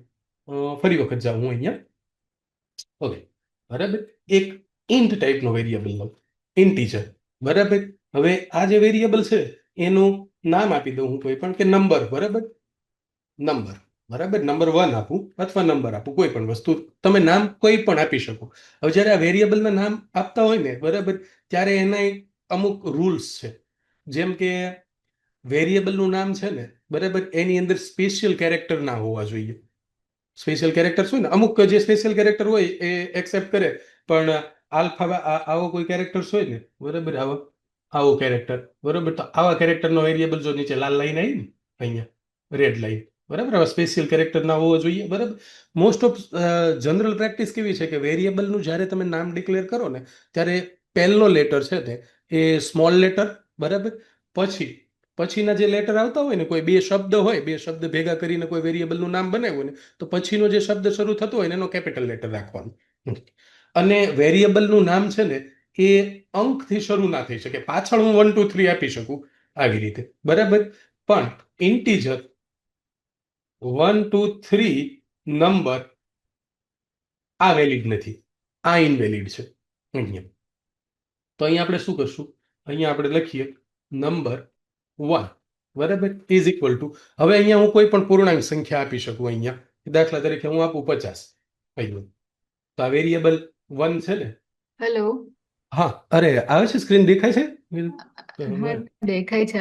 ફરી વખત જાઉં હું અહીંયા, ઓકે, બરાબર. એક ઇન્ટ ટાઈપનો વેરિયેબલ લઉં, ઇન્ટીજર, બરાબર. હવે આ જે વેરિયેબલ છે એનું નામ આપી દઉં હું કોઈ પણ, કે નંબર, બરાબર, નંબર, બરાબર. નંબર 1 આપું અથવા નંબર આપું, કોઈ પણ વસ્તુ તમે નામ કોઈ પણ આપી શકો. હવે જ્યારે આ વેરિયેબલના નામ આપતા હોય ને, બરાબર, ત્યારે એના અમુક રૂલ્સ છે. જેમ કે વેરિયેબલનું નામ છે ને, બરાબર, એની અંદર સ્પેશિયલ કેરેક્ટર ના હોવા જોઈએ. સ્પેશિયલ કેરેક્ટર્સ હોય ને, અમુક જે સ્પેશિયલ કેરેક્ટર હોય એ એક્સેપ્ટ કરે, પણ આવો કોઈ કેરેક્ટર્સ હોય ને, બરાબર, આવો કેરેક્ટર, બરાબર, તો આવા કેરેક્ટરનો વેરિયેબલ જો નીચે લાલ લાઈન આવી ને અહીંયા, રેડ લાઈન, બરાબર. હવે સ્પેશિયલ કેરેક્ટર ના હોવો જોઈએ, બરાબર. મોસ્ટ ઓફ જનરલ પ્રેક્ટિસ કેવી છે કે વેરિયેબલનું જ્યારે તમે નામ ડિક્લેર કરો ને ત્યારે પહેલો લેટર છે તે એ સ્મોલ લેટર, બરાબર. પછીના જે લેટર આવતા હોય ને, કોઈ બે શબ્દ હોય, બે શબ્દ ભેગા કરીને કોઈ વેરિયેબલનું નામ બનાવ્યું ને, તો પછીનો જે શબ્દ શરૂ થતો હોય ને એનો કેપિટલ લેટર રાખવાનું. અને વેરિયેબલનું નામ છે ને એ અંકથી શરૂ ના થઈ શકે. પાછળ હું 1 2 3 આપી શકું આવી રીતે, બરાબર. પણ ઇન્ટીજર 1 2 3 નંબર આ વેલિડ નથી, આ ઇનવેલિડ છે અહીંયા. તો અહીંયા આપણે શું કરશું? અહીંયા આપણે લખીએ નંબર 1, બરાબર, ઇઝ ઇક્વલ ટુ. હવે અહીંયા હું કોઈ પણ પૂર્ણાંક સંખ્યા આપી શકું. અહીંયા દાખલા તરીકે હું આપું 50 અહીંયા. તો આ વેરિયેબલ 1 છે ને. હેલો. હા, અરે આવે છે, સ્ક્રીન દેખાય છે? હા, દેખાય છે.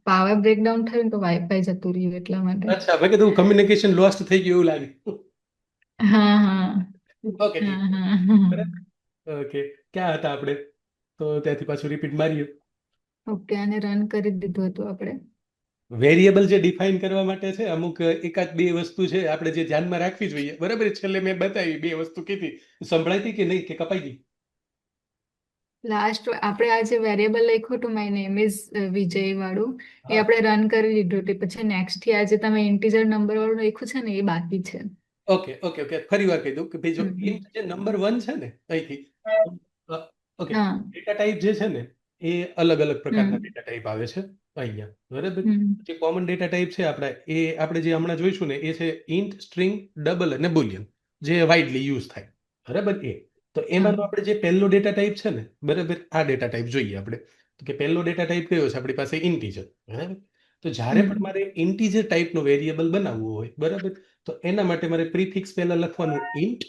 પાવર બ્રેકડાઉન થયું તો વાઈફાઈ જતું રહ્યું એટલા માટે. અચ્છા, મેં કીધું કમ્યુનિકેશન લોસ્ટ થઈ ગયું એવું લાગે. હા હા ઓકે, ઠીક. હા હા બરાબર. ઓકે, ક્યાં હતા આપણે? તો ત્યાંથી પાછું રિપીટ મારીએ. ઓકે, આને રન કરી દીધું હતું આપણે. વેરિયેબલ જે ડિફાઇન કરવા માટે છે, અમુક એકાદ બે વસ્તુ છે આપણે જે ધ્યાનમાં રાખવી જોઈએ, બરાબર. છેલ્લે મેં બતાવી બે વસ્તુ કીધી, સંભળાતી કે નહીં, કે કપાઈ ગઈ? લાસ્ટ આપણે આ જે વેરિયેબલ લખ્યું હતું માય નેમ ઇઝ વિજય વાળું, એ હા. આપણે રન કરી દીધું હતું. પછી નેક્સ્ટ થી આજે તમે ઇન્ટીજર નંબર વાળું લખ્યું છે ને એ બાકી છે. ઓકે ઓકે ઓકે, ફરી વાર કહી દઉં કે ભાઈ જો int જે નંબર 1 છે ને અહીંથી, ઓકે, હા. ડેટા ટાઈપ જે છે ને એ અલગ અલગ પ્રકારના હમ ડેટા ટાઈપ આવે છે અહીંયા, બરાબર. હમ જે કોમન ડેટા ટાઈપ છે આપણા, એ આપણે જે હમણાં જોઈશું ને એ છે ઇન્ટ, સ્ટ્રિંગ, ડબલ અને બુલિયન, જે વાઇડલી યુઝ થાય, બરાબર. તો હા એમાંનો આપણે જે પહેલો ડેટા ટાઈપ છે ને, બરાબર, આ ડેટા ટાઈપ જોઈએ આપણે. તો કે પહેલો ડેટા ટાઈપ કયો છે આપણી પાસે? ઇન્ટીજર, બરાબર. તો જ્યારે પણ મારે ઇન્ટીજર ટાઈપનો વેરિયેબલ બનાવવો હોય, બરાબર, તો એના માટે મારે પ્રીફિક્સ પહેલા લખવાનું ઇન્ટ,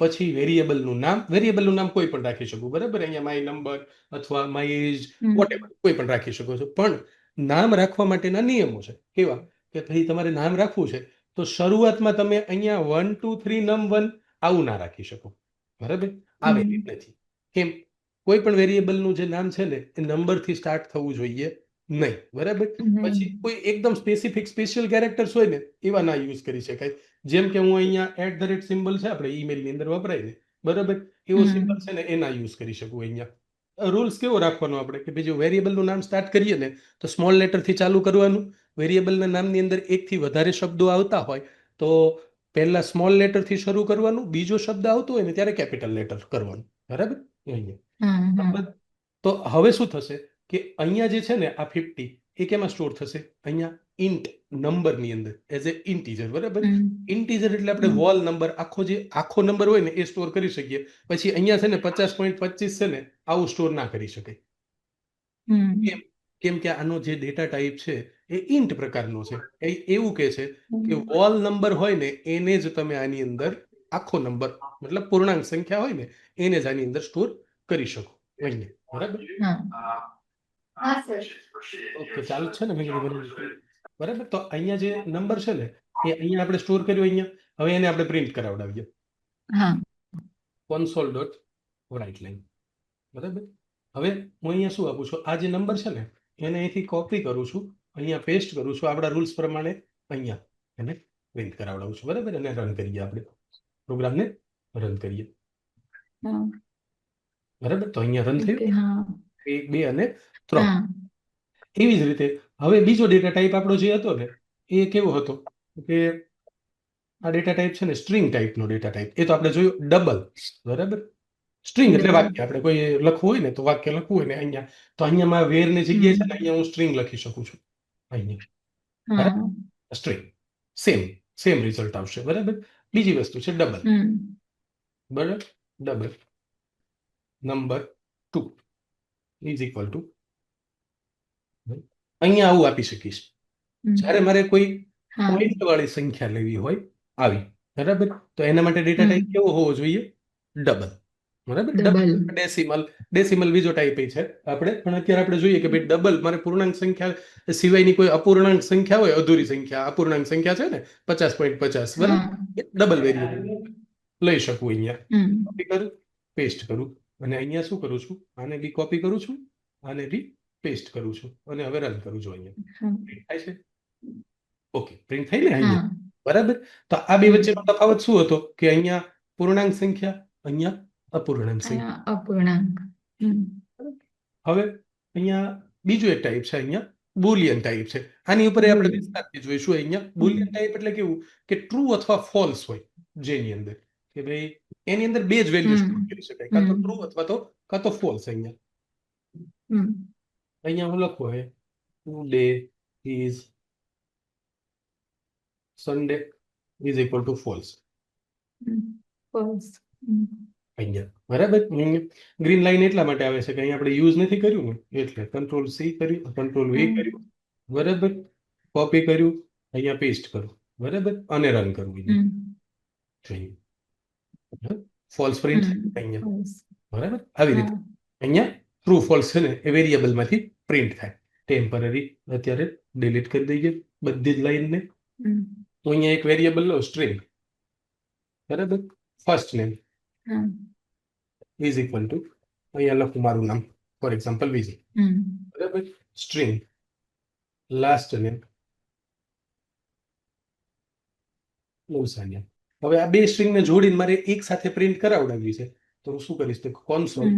પછી વેરિયેબલનું નામ. વેરિયેબલનું નામ કોઈ પણ રાખી શકું, બરાબર. અહીંયા માય નંબર અથવા માય એજ, વોટેવર કોઈ પણ રાખી શકો છો. પણ નામ રાખવા માટેના નિયમો છે. કેવા? કે ભાઈ તમારે નામ રાખવું છે તો શરૂઆતમાં તમે અહીંયા 1 2 3 num1 આવું ના રાખી શકો, બરાબર. આ વેલિડ નથી. કેમ? કોઈ પણ વેરિયેબલનું જે નામ છે ને એ નંબરથી સ્ટાર્ટ થવું જોઈએ નહીં, બરાબર. પછી કોઈ એકદમ સ્પેસિફિક સ્પેશિયલ કેરેક્ટર્સ હોય ને એવા ના યુઝ કરી શકાય. જેમ કે હું અહીંયા @ સિમ્બલ છે આપણે ઈમેલની અંદર વપરાય ને, બરાબર, એવો સિમ્બલ છે ને એ ના યુઝ કરી શકું અહીંયા. રૂલ્સ કેવો રાખવાનો આપણે કે ભાઈ જો વેરિયેબલનું નામ સ્ટાર્ટ કરીએ ને તો સ્મોલ લેટરથી ચાલુ કરવાનું. વેરિયેબલના નામની અંદર એકથી વધારે શબ્દો આવતા હોય તો પહેલા સ્મોલ લેટરથી શરૂ કરવાનું, બીજો શબ્દ આવતો હોય ને ત્યારે કેપિટલ લેટર કરવાનું, બરાબર. અહીંયા તો હવે શું થશે કે અહીંયા જે છે ને આ 50 એ કેમાં સ્ટોર થશે? અહીંયા ઇન્ટ નંબરની અંદર એઝ એ ઇન્ટીજર, બરાબર. ઇન્ટીજર એટલે આપણે વોલ નંબર, આખો નંબર હોય ને એ સ્ટોર કરી શકીએ. પછી અહીંયા છે ને 50.25 છે ને આવું સ્ટોર ના કરી શકાય. કેમ? કેમ કે આનો જે ડેટા ટાઈપ છે એ ઇન્ટ પ્રકારનો છે. એ એવું કહે છે કે વોલ નંબર હોય ને એને જ તમે આની અંદર આખો નંબર, મતલબ પૂર્ણાંક સંખ્યા હોય ને એને જ આની અંદર સ્ટોર કરી શકો અહીંયા, બરાબર. ઓકે, ચાલુ છે ને? બરાબર. તો અહીંયા જે નંબર છે ને એ અહીંયા આપણે સ્ટોર કર્યો અહીંયા. હવે એને આપણે પ્રિન્ટ કરાવડાવીએ. console.writeLine, બરાબર. હવે હું અહીંયા શું આપું છું? આ જે નંબર છે ને એને અહીંથી કોપી કરું છું, અહીંયા પેસ્ટ કરું છું, આપણા રૂલ્સ પ્રમાણે અહીંયા એને પ્રિન્ટ કરાવડાવું છું, બરાબર. અને રન કરીએ, આપણે પ્રોગ્રામને રન કરીએ, બરાબર. તો અહીંયા રન થયું 1 2 અને 3. એવી જ રીતે હવે બીજો ડેટા ટાઈપ આપણો જે હતો ને એ કેવો હતો કે આ ડેટા ટાઈપ છે ને સ્ટ્રિંગ ટાઈપનો ડેટા ટાઈપ. એ તો આપણે જોયું ડબલ, બરાબર. સ્ટ્રિંગ એટલે વાક્ય, આપણે કોઈ લખવું હોય ને તો વાક્ય લખવું હોય ને અહીંયા, તો અહીંયા વેરની જગ્યાએ છે ને અહીંયા હું સ્ટ્રિંગ લખી શકું છું અહીંયા, બરાબર. સ્ટ્રિંગ સેમ રિઝલ્ટ આવશે, બરાબર. બીજી વસ્તુ છે ડબલ, બરાબર. Double number 2 is equal to, અહીંયા આવું આપી શકીશ. જ્યારે મારે કોઈ પોઈન્ટ વાળી સંખ્યા લેવી હોય આવી, બરાબર, તો એના માટે ડેટા ટાઈપ કેવો હોવો જોઈએ? ડબલ, બરાબર. ડેસિમલ બીજો ટાઈપ છે આપણે, પણ અત્યારે આપણે જોઈએ કે ભાઈ ડબલ મારે પૂર્ણાંક સંખ્યા સિવાયની કોઈ અપૂર્ણાંક સંખ્યા હોય, અધૂરી સંખ્યા, અપૂર્ણાંક સંખ્યા છે ને 50.50, બરાબર, ડબલ વેરિયેબલ લઈ શકું. અહીંયા કોપી કરું, પેસ્ટ કરું, અને અહીંયા શું કરું છું? આને બી કોપી કરું છું, આને બી પેસ્ટ કરું છું, અને હવે રન કરું છું. અહીંયા થાય છે. ઓકે, પ્રિન્ટ થઈ ને અહીંયા, હા બરાબર. તો આ બે હમ વચ્ચેનો તફાવત શું હતો કે અહીંયા પૂર્ણાંક સંખ્યા, અહીંયા અપૂર્ણાંક સંખ્યા. અહીંયા અપૂર્ણાંક. હવે અહીંયા બીજું એક ટાઈપ છે, અહીંયા બુલિયન ટાઈપ છે. આની ઉપર આપણે બુલિયન. વિસ્તારથી જોઈશું. અહીંયા બુલિયન ટાઈપ એટલે કેવું કે ટ્રુ અથવા ફોલ્સ હોય, જેની અંદર કે ભાઈ એની અંદર બે જ વેલ્યુ સ્ટોર કરી શકાય, કાં તો ટ્રુ અથવા તો ફોલ્સ. અહીંયા હું લખું હવે today is Sunday is equal to false. False. અહીંયા બરાબર. ગ્રીન લાઈન એટલા માટે આવે છે કે અહીંયા આપણે યુઝ નથી કર્યું ને, એટલે કંટ્રોલ સી કર્યું, કંટ્રોલ વી કર્યું, બરાબર, કોપી કર્યું, અહીંયા પેસ્ટ કરું, બરાબર, અને રન કરવું. જોઈએ ફોલ્સ પ્રિન્ટ અહીંયા, બરાબર. આવી રીતે અહીંયા ટ્રુ ફોલ્સ છે ને એ વેરિયેબલમાંથી પ્રિન્ટ થાય. ટેમ્પરરી અત્યારે ડિલીટ કરી દઈએ બધી જ લાઈનને. હું અહીંયા એક વેરિયેબલ લો સ્ટ્રિંગ, બરાબર, first name is equal to, અહીંયા લખું મારું નામ, ફોર એક્ઝામ્પલ વિજય, બરાબર, સ્ટ્રિંગ લાસ્ટ નેમ લવસાનિયા. હવે આ બે સ્ટ્રિંગને જોડીને મારે એક સાથે પ્રિન્ટ કરાવડાવવી છે, તો હું શું કરીશ તો કોન્સોલ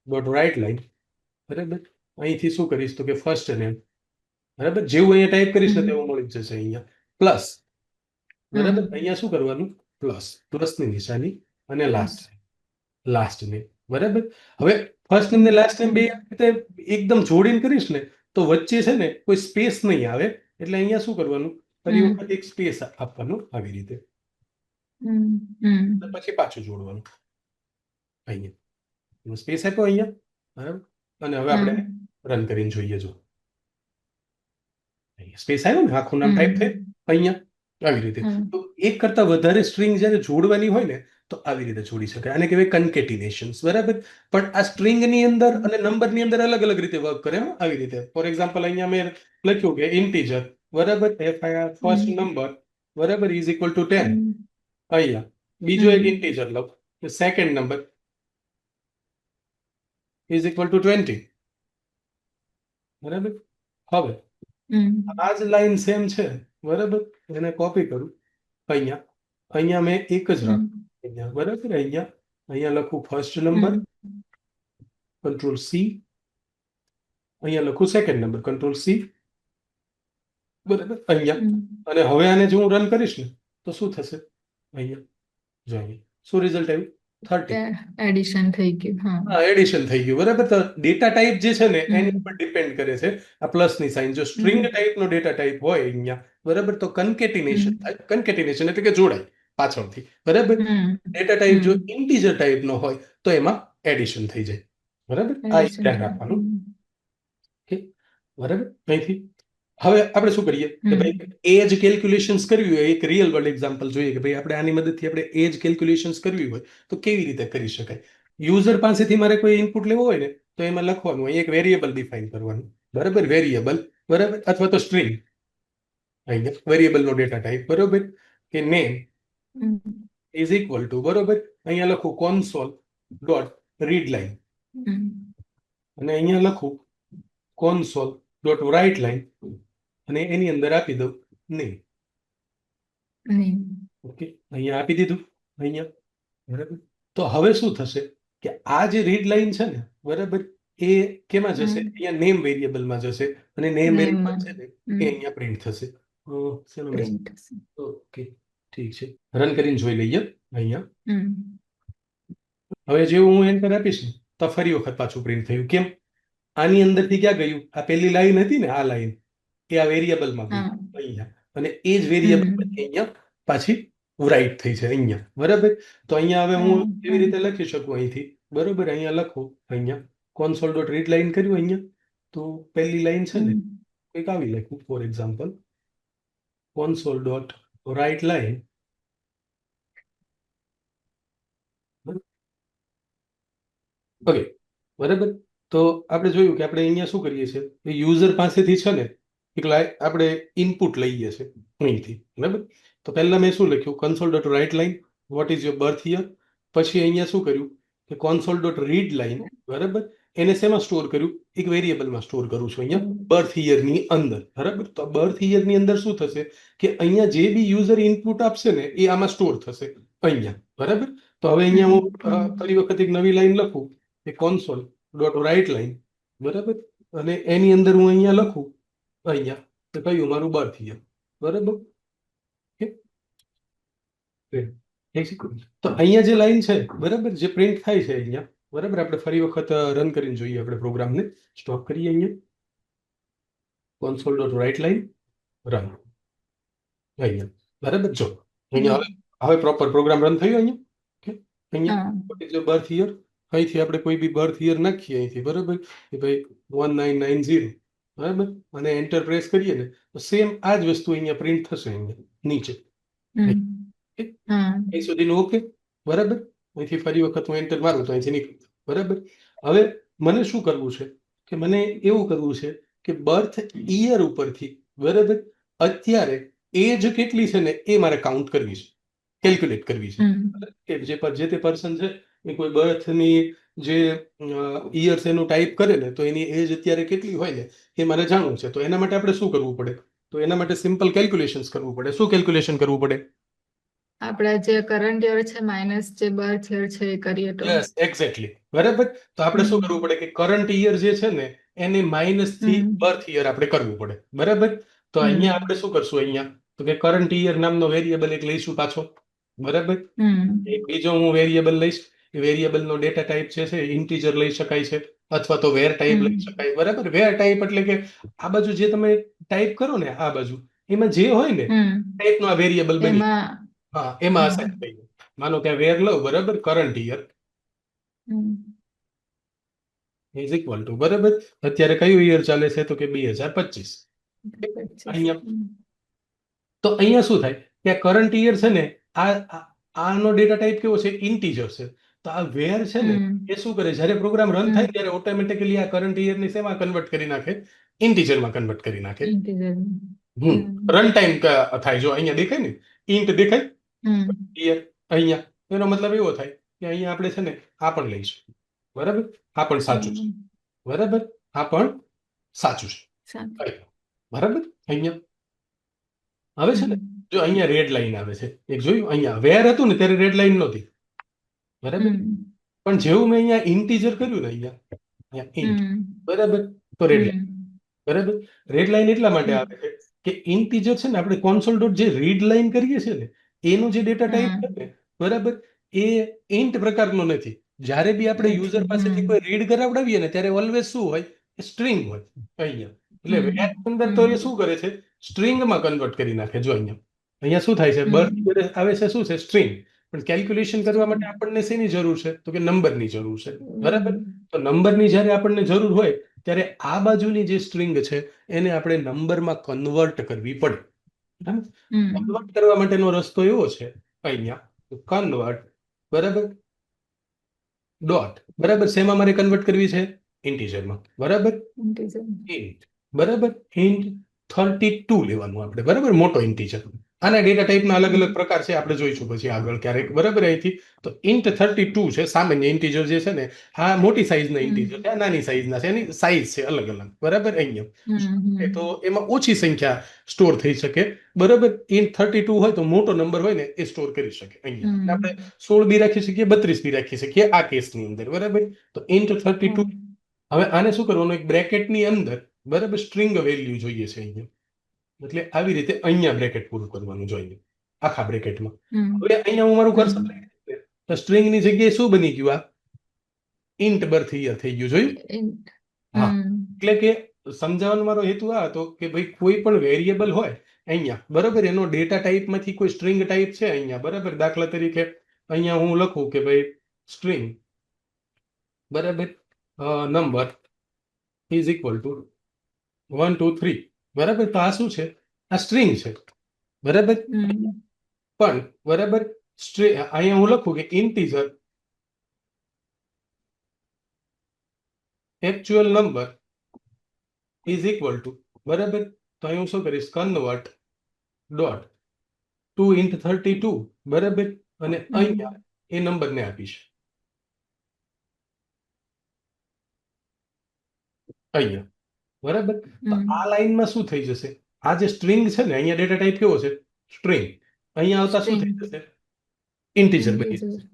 ડોટ રાઇટ લાઈન, બરાબર, અહીંથી શું કરીશ તો કે ફર્સ્ટ નેમ, બરાબર, જેવું અહીંયા ટાઈપ કરીશ ને તેવું મળી જશે. અહીંયા પ્લસ, બરાબર, અહીંયા શું કરવાનું પ્લસની નિશાની અને લાસ્ટ નેમ, બરાબર. હવે ફર્સ્ટ નેમ ને લાસ્ટ નેમ બે રીતે એકદમ જોડીને કરીશ ને તો વચ્ચે છે ને કોઈ સ્પેસ નહીં આવે, એટલે અહીંયા શું કરવાનું ફરી વખત એક સ્પેસ આપવાનું આવી રીતે, પછી પાછું જોડવાનું. અહીંયા સ્પેસ આપ્યો અહીંયા, બરાબર, અને હવે આપણે રન કરીને જોઈએ. જો સ્પેસ આવ્યો ને, આખું નામ ટાઈપ થાય અહીંયા આવી રીતે. તો એક કરતા વધારે સ્ટ્રિંગ જ્યારે જોડવાની હોય ને તો આવી રીતે જોડી શકાય. આને કહેવાય કન્કેટિનેશન્સ, બરાબર. પણ આ સ્ટ્રિંગની અંદર અને નંબરની અંદર અલગ અલગ રીતે વર્ક કરે આવી રીતે. ફોર એક્ઝામ્પલ અહીંયા મેં લખ્યું કે ઇન્ટીજર, બરાબર, ફર્સ્ટ નંબર, બરાબર, ઇઝ ઇક્વલ ટુ 10. અહીંયા બીજો એક ઇન્ટીજર લઉં, second number is equal to 20, બરાબર. હવે આ જ લાઈન સેમ છે, બરાબર, એને કોપી કરું અહીંયા મેં એક જ રાખું અહીંયા, બરાબર. અહીંયા લખું ફર્સ્ટ નંબર, કંટ્રોલ સી, અહીંયા લખું સેકન્ડ નંબર, કંટ્રોલ સી, બરાબર, અહીંયા. અને હવે આને જો હું રન કરીશ ને તો શું થશે, અહીંયા જોઈએ શું રિઝલ્ટ આવ્યું, 30. એડિશન થઈ ગયું. હા, એડિશન થઈ ગયું, બરાબર. તો ડેટા ટાઈપ જે છે ને એની ઉપર ડિપેન્ડ કરે છે આ પ્લસની સાઇન. જો સ્ટ્રિંગ ટાઈપનો ડેટા ટાઈપ હોય અહીંયા, બરાબર, તો કન્કેટિનેશન થાય. કન્કેટિનેશન એટલે કે જોડાય પાછળથી, બરાબર. ડેટા ટાઈપ જો ઇન્ટીજર ટાઈપનો હોય તો એમાં એડિશન થઈ જાય, બરાબર. આ ધ્યાન રાખવાનું, બરાબર. અહીંથી હવે આપણે શું કરીએ કે ભાઈ એજ કેલ્ક્યુલેશન્સ કરવી હોય, એક રિયલ વર્લ્ડ એક્ઝામ્પલ જોઈએ કે ભાઈ આપણે આની મદદથી આપણે એજ કેલ્ક્યુલેશન્સ કરવી હોય તો કેવી રીતે કરી શકાય. યુઝર પાસેથી મારે કોઈ ઇનપુટ લેવો હોય ને તો એમાં લખવાનું અહીં એક વેરિયેબલ ડિફાઇન કરવાનું, બરાબર, વેરિયેબલ, બરાબર, અથવા તો સ્ટ્રિંગ. અહીંયા વેરિયેબલનો ડેટા ટાઈપ, બરાબર, કે નેમ ઇઝ ઇક્વલ ટુ, બરાબર, અહીંયા લખું console ડોટ રીડ લાઈન, અને અહીંયા લખું console ડોટ રાઇટ લાઈન, અને એની અંદર આપી દઉં નેમ. ઓકે, અહીંયા આપી દીધું અહીંયા, બરાબર. તો હવે શું થશે કે આ જે રીડ લાઈન છે ને, બરાબર, એ કેમાં જશે, અહીંયા નેમ વેરિયેબલમાં જશે, અને નેમ વેરિયેબલ છે ને એ અહીંયા પ્રિન્ટ થશે. ઓકે, ઠીક છે, રન કરીને જોઈ લઈએ. અહીંયા હવે જેવું હું એન્ટર આપીશ ને તો ફરી વખત પાછું પ્રિન્ટ થયું. કેમ? આની અંદરથી ક્યાં ગયું, આ પેલી લાઈન હતી ને, આ લાઈન એ આ વેરિયેબલમાં ગઈ અહીંયા, અને એ જ વેરિયેબલ અહીંયા પાછી રાઈટ થઈ છે અહીંયા, બરાબર. તો અહીંયા હવે હું એવી રીતે લખી શકું અહીંથી, બરાબર. અહીંયા લખું, અહીંયા console ડોટ રીડ લાઈન કર્યું અહીંયા, તો પહેલી લાઈન છે ને કંઈક આવી લખ્યું, for example console dot write line, okay, બરાબર. તો આપણે જોયું કે આપણે અહીંયા શું કરીએ છીએ, યુઝર પાસેથી છે ને એક આપણે ઇનપુટ લઈએ છીએ અહીંથી, બરાબર. તો પહેલા મેં શું લખ્યું, console dot write line, what is your birth year. પછી અહીંયા શું કર્યું કે console ડોટ રીડ લાઈન, બરાબર, એને શેમાં સ્ટોર કર્યું? એક વેરિયેબલમાં સ્ટોર કરું છું અહીંયા બર્થ યરની અંદર, બરાબર? તો બર્થ યરની અંદર શું થશે કે અહીંયા જે બી યુઝર ઇનપુટ આપશે ને એ આમાં સ્ટોર થશે અહીંયા, બરાબર? તો હવે અહીંયા હું ફરી વખત એક નવી લાઈન લખું કે console ડોટ રાઇટ લાઈન, બરાબર? અને એની અંદર હું અહીંયા લખું અહીંયા તો કયું મારું બર્થ યર, બરાબર? તો અહીંયા જે લાઈન છે, બરાબર, જે પ્રિન્ટ થાય છે અહીંયા, બરાબર, આપણે ફરી વખત રન કરીને જોઈએ, આપણે પ્રોગ્રામને સ્ટોપ કરીએ અહીંયા console dot write line run અહીંયા, બરાબર? જો અહીંયા હવે પ્રોપર પ્રોગ્રામ રન થયો અહીંયા. Okay? અહીંયા બર્થ યર, અહીંથી આપણે કોઈ બી બર્થ યર નાખીએ અહીંથી, બરાબર, કે ભાઈ 1990, બરાબર, અને એન્ટર પ્રેસ કરીએ ને તો સેમ આ જ વસ્તુ અહીંયા પ્રિન્ટ થશે અહીંયા નીચે અહીં સુધીનું. ઓકે, બરાબર? અહીંથી ફરી વખત હું એન્ટર મારું તો અહીંથી નીકળું, બરાબર? હવે મને શું કરવું છે કે મને એવું કરવું છે કે બર્થ યર ઉપરથી, બરાબર, અત્યારે એજ કેટલી છે ને એ મારે કાઉન્ટ કરવી છે, કેલ્ક્યુલેટ કરવી છે કે જે તે પર્સન છે એ કોઈ બર્થની જે યર્સ એનું ટાઈપ કરે ને તો એની એજ અત્યારે કેટલી હોય ને એ મારે જાણવું છે. તો એના માટે આપણે શું કરવું પડે? તો એના માટે સિમ્પલ કેલ્ક્યુલેશન્સ કરવું પડે. શું કેલ્ક્યુલેશન કરવું પડે? આપણા જે કરંટ યર છે માઇનસ જે બર્થ યર છે એ કરીએ તો. યસ, એક્ઝેક્ટલી, બરાબર. તો આપણે શું કરવું પડે કે કરંટ યર જે છે ને એને માઇનસ થી બર્થ યર આપણે કરવું પડે, બરાબર? તો અહીંયા આપણે શું કરશું? અહીંયા તો કે કરંટ યર નામનો વેરિયેબલ એક લઈશું પાછો, બરાબર? એક બીજો હું વેરિયેબલ લઈશ. એ વેરિયેબલનો ડેટા ટાઈપ છે ઇન્ટીજર લઈ શકાય છે અથવા તો વેર ટાઈપ લઈ શકાય, બરાબર? વેર ટાઈપ એટલે કે આ બાજુ જે તમે ટાઈપ કરો ને આ બાજુ એમાં જે હોય ને ટાઈપનો આ વેરિયેબલ બની, હા, એમાં અસાઇન થઈ જાય. માનો કે વેર લો, બરાબર, current year is equal to, બરાબર, અત્યારે કયું યર ચાલે છે? તો કે 2025. અહીંયા તો અહીંયા શું થાય કે આ કરંટ યર છે ને આનો ડેટા ટાઈપ કેવો છે? ઇન્ટીજર છે. તો આ વેર છે ને એ શું કરે? જ્યારે પ્રોગ્રામ રન થાય ત્યારે ઓટોમેટિકલી આ કરંટ યરની શેમાં કન્વર્ટ કરી નાખે? ઇન્ટીજરમાં કન્વર્ટ કરી નાખે. રન ટાઈમ થાય. જો અહીંયા દેખાય ને ઇન્ટ દેખાય યર, અહીંયા એનો મતલબ એવો થાય કે અહીંયા આપણે છે ને આ પણ લઈશું, બરાબર? આ પણ સાચું છે, બરાબર? આ પણ સાચું છે, બરાબર? અહીંયા હવે છે ને જો અહીંયા રેડ લાઈન આવે છે, એક જોયું? અહીંયા વેર હતું ને ત્યારે રેડ લાઈન નહોતી, બરાબર? પણ જેવું મેં અહીંયા ઇન્ટીજર કર્યું ને અહીંયા ઇન્ટ, બરાબર, તો રેડ લાઈન, બરાબર? રેડ લાઈન એટલા માટે આવે છે કે ઇન્ટીજર છે ને આપણે console ડોટ જે રીડ લાઈન કરીએ છીએ ને એનો જે ડેટા ટાઈપ છે ને, બરાબર, એ ઇન્ટ પ્રકારનો નથી. જ્યારે બી આપણે યુઝર પાસેથી કોઈ રીડ કરાવડાવીએ ને ત્યારે ઓલવેઝ શું હોય? સ્ટ્રિંગ હોય અહીંયા. એટલે વેર અંદર તો એ શું કરે છે? સ્ટ્રિંગમાં કન્વર્ટ કરી નાખે. જો અહીંયા શું થાય છે? બર્થ આવે છે શું છે? સ્ટ્રિંગ. પણ કેલ્ક્યુલેશન કરવા માટે આપણને શેની જરૂર છે? તો કે નંબરની જરૂર છે, બરાબર? તો નંબરની જ્યારે આપણને જરૂર હોય ત્યારે આ બાજુની જે સ્ટ્રિંગ છે એને આપણે નંબરમાં કન્વર્ટ કરવી પડે. કન્વર્ટ કરવા માટેનો રસ્તો એવો છે અહીંયા કન્વર્ટ, બરાબર, ડોટ, બરાબર, શેમાં મારે કન્વર્ટ કરવી છે? ઇન્ટીજરમાં, બરાબર? ઇન્ટ, બરાબર, ઇન્ટ 32 લેવાનું આપણે, બરાબર, મોટો ઇન્ટીજર. આના ડેટા ટાઈપના અલગ અલગ પ્રકાર છે, આપણે જોઈશું પછી આગળ ક્યારેક, બરાબર? અહીંથી તો ઇન્ટ 32 છે સામાન્ય ઇન્ટીજર જે છે ને, આ મોટી સાઈઝના ઇન્ટીજર છે, આ નાની સાઈઝના છે, એની સાઈઝ છે અલગ અલગ, બરાબર? અહીંયા તો એમાં ઓછી સંખ્યા સ્ટોર થઈ શકે, બરાબર? ઇન્ટ 32 હોય તો મોટો નંબર હોય ને એ સ્ટોર કરી શકે. અહીંયા આપણે 16 બી રાખી શકીએ, 32 બી રાખી શકીએ આ કેસની અંદર, બરાબર? તો ઇન્ટ 32. હવે આને શું કરવાનું? એક બ્રેકેટની અંદર, બરાબર, સ્ટ્રિંગ વેલ્યુ જોઈએ છે અહીંયા, એટલે આવી રીતે અહીંયા બ્રેકેટ પૂરું કરવાનું જોઈએ આખા બ્રેકેટમાં. હવે અહીંયા હું મારું કર્સર તો સ્ટ્રિંગની જગ્યાએ શું બની ગયું? આ ઇન્ટ બર્થ યર થઈ ગયું, જોયું? હા, એટલે કે સમજાવવાનો મારો હેતુ આ હતો કે ભાઈ કોઈ પણ વેરિયેબલ હોય અહીંયા, બરાબર, એનો ડેટા ટાઈપમાંથી કોઈ સ્ટ્રિંગ ટાઈપ છે અહીંયા, બરાબર? દાખલા તરીકે અહીંયા હું લખું કે ભાઈ સ્ટ્રિંગ, બરાબર, નંબર ઇઝ ઇક્વલ ટુ 1 2 3, બરાબર? તો આ શું છે? આ સ્ટ્રિંગ છે, બરાબર? પણ બરાબર અહીંયા હું લખું કે integer actual number is equal to, બરાબર, તો અહીં હું શું કરીશ? કન્વર્ટ ડોટ ટુ ઇન્ટ 32, બરાબર, અને અહીંયા એ નંબરને આપીશ, અહીંયા, બરાબર. તો હમ આ લાઈનમાં શું થઈ જશે? આ જે સ્ટ્રિંગ છે ને, અહીંયા ડેટા ટાઈપ કેવો છે? સ્ટ્રિંગ. અહીંયા આવતા શું થઈ સ્ટ્રિંગ જશે? ઇન્ટીજર બની ઇન્ટીજર જશે.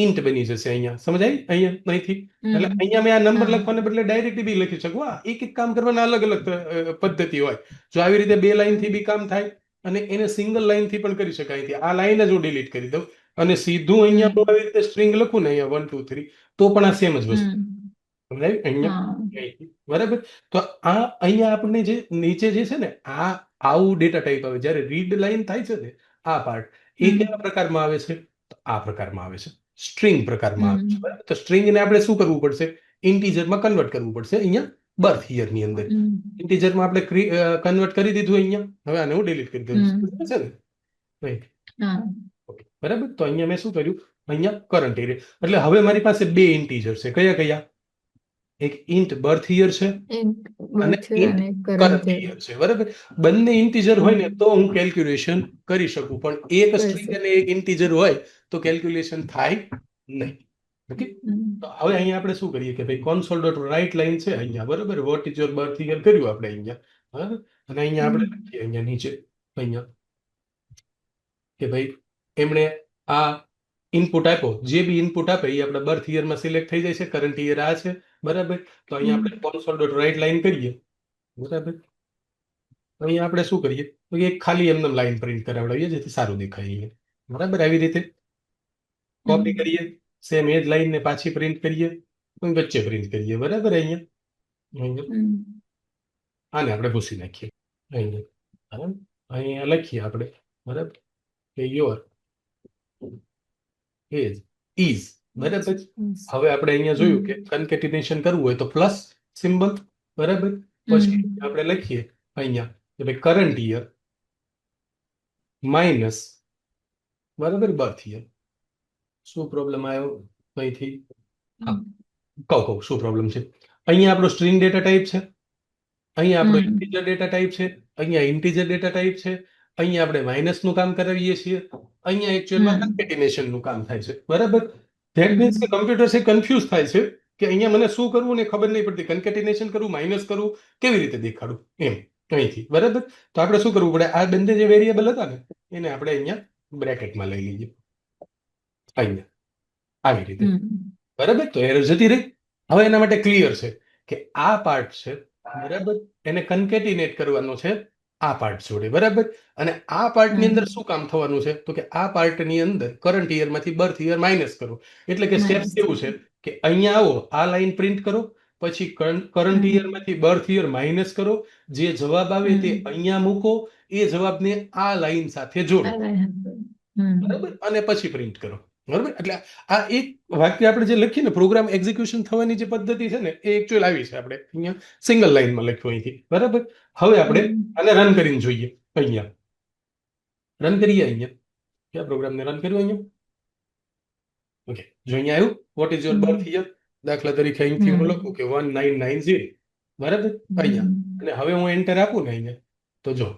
ઇન્ટ બની જશે અહીંયા, સમજાય? અહીંયા અહીંથી એટલે હમ અહીંયા મેં આ નંબર હા લખવાને બદલે ડાયરેક્ટલી બી લખી શકું. હા, એક એક કામ કરવાના અલગ અલગ પદ્ધતિ હોય. જો આવી રીતે બે લાઈનથી બી કામ થાય અને એને સિંગલ લાઈનથી પણ કરી શકાય. અહીંથી આ લાઈન જ હું ડિલીટ કરી દઉં અને સીધું અહીંયા હું હમ આવી રીતે સ્ટ્રિંગ લખું ને, અહીંયા 1 2 3, તો પણ આ સેમ જ વસ્તુ હમ સમજાય અહીંયા હા અહીંથી. બરાબર. તો આ અહીંયા આપણને જે નીચે જે છે ને, આ આવું ડેટા ટાઈપ આવે. જ્યારે રીડ લાઈન થાય છે ને, આ પાર્ટ એ હમ કેવા પ્રકારમાં આવે છે? તો આ પ્રકારમાં આવે છે, સ્ટ્રિંગ પ્રકારમાં આવે છે. હમ બરાબર. તો સ્ટ્રિંગને આપણે શું કરવું પડશે? ઇન્ટીજરમાં કન્વર્ટ કરવું પડશે. અહીંયા બર્થ યરની અંદર હમ ઇન્ટીજરમાં આપણે કન્વર્ટ કરી દીધું. અહીંયા હવે આને હું ડિલીટ કરી દઉં હમ છું, છે ને? Right. હા Okay. બરાબર. તો અહીંયા મેં શું કર્યું? અહીંયા કરંટ એરિયા. એટલે હવે મારી પાસે બે ઇન્ટીજર છે. કયા કયા? એક ઇન્ટ બર્થ યર છે એક અને બર્થ ઇન્ટ અને કરંટ કરંટ યર છે. બરાબર. બંને ઇન્ટીજર હોય ને હમ તો હું કેલ્ક્યુલેશન કરી શકું, પણ એક કરી સ્ટ્રિંગ શકે અને એક ઇન્ટીજર હોય તો કેલ્ક્યુલેશન થાય નહીં. ઓકે. હમ તો હવે અહીંયા આપણે શું કરીએ કે ભાઈ console ડોટ રાઇટ લાઈન છે અહીંયા, બરાબર. What is your birth year કર્યું આપણે અહીંયા, બરાબર. અને અહીંયા આપણે હમ લખીએ અહીંયા નીચે અહીંયા કે ભાઈ એમણે આ ઇનપુટ આપ્યો. જે બી ઇનપુટ આપે એ આપણે બર્થ યરમાં સિલેક્ટ થઈ જાય છે. કરંટ યર આ છે, બરાબર. તો અહીંયા હમ આપણે console ડોટ રાઇટ લાઈન કરીએ, બરાબર. અહીંયા આપણે શું કરીએ તો એક ખાલી એમને લાઈન પ્રિન્ટ કરાવડાવીએ જેથી સારું દેખાય અહીંયા, બરાબર. આવી રીતે કોપી હમ કરીએ, સેમ એ જ લાઈનને પાછી પ્રિન્ટ કરીએ, વચ્ચે પ્રિન્ટ કરીએ, બરાબર. અહીંયા હમ આને આપણે ભૂસી નાખીએ અહીંયા, બરાબર. અહીંયા લખીએ આપણે, બરાબર, કે યોર એજ ઇઝ, બરાબર. હવે આપણે અહીંયા જોયું કે કન્કેટિનેશન કરવું હોય તો પ્લસ સિમ્બલ, બરાબર. પછી હમ આપણે લખીએ અહીંયા કે ભાઈ કરંટ યર માઇનસ, બરાબર, બર્થ યર. શું પ્રોબ્લેમ આવ્યો અહીંથી? હા, કહું શું પ્રોબ્લેમ છે. અહીંયા આપણો સ્ટ્રિંગ ડેટા ટાઈપ છે, અહીંયા આપણો હમ ઇન્ટીજર ડેટા ટાઈપ છે, અહીંયા ઇન્ટીજર ડેટા ટાઈપ છે, અહીંયા આપણે માઇનસનું કામ કરાવીએ છીએ, અહીંયા એકચ્યુઅલમાં હમ કન્કેટિનેશનનું કામ થાય છે, બરાબર. ધેટ મીન્સ કે હમ કમ્પ્યુટર છે કન્ફ્યુઝ થાય છે કે અહીંયા મને શું કરવું ને ખબર નહીં પડતી. કન્કેટિનેશન કરવું, માઇનસ કરવું, કેવી રીતે દેખાડું એમ અહીંથી, બરાબર. તો આપણે શું કરવું પડે? આ બંને જે વેરિયેબલ હતા ને એને આપણે અહીંયા બ્રેકેટમાં લઈ લઈએ, અહીંયા આવી રીતે, હમ બરાબર. તો એરર જતી રહી. હવે એના માટે ક્લિયર છે કે આ પાર્ટ છે, બરાબર, એને કન્કેટિનેટ કરવાનો છે આ પાર્ટ જોડે, બરાબર. અને આ પાર્ટની અંદર હમ શું કામ થવાનું છે તો કે આ પાર્ટની અંદર કરંટ યરમાંથી બર્થ યર માઇનસ કરો. એટલે કે સ્ટેપ માઇનસ કેવું છે કે અહીંયા આવો, આ લાઈન પ્રિન્ટ કરો, પછી કરંટ હમ યરમાંથી બર્થ યર માઇનસ કરો, જે જવાબ આવે તે હમ અહીંયા મૂકો, એ જવાબને આ લાઈન સાથે જોડો, હમ બરાબર, અને પછી પ્રિન્ટ કરો, બરાબર. એટલે આ એક વાક્ય આપણે જે લખીએ ને, પ્રોગ્રામ એક્ઝિક્યુશન થવાની જે પદ્ધતિ છે ને, એ એકચ્યુઅલ આવી છે. આપણે અહીંયા સિંગલ લાઈનમાં લખ્યું અહીંથી, બરાબર. હવે આપણે આને રન કરીને જોઈએ. અહીંયા રન કરીએ, અહીંયા કયા પ્રોગ્રામને રન કર્યું અહીંયા? ઓકે, જો અહીંયા આવ્યું what is your birth year, દાખલા તરીકે અહીંથી હું લખું કે 1990, બરાબર, અહીંયા. અને હવે હું એન્ટર આપું ને અહીંયા, તો જો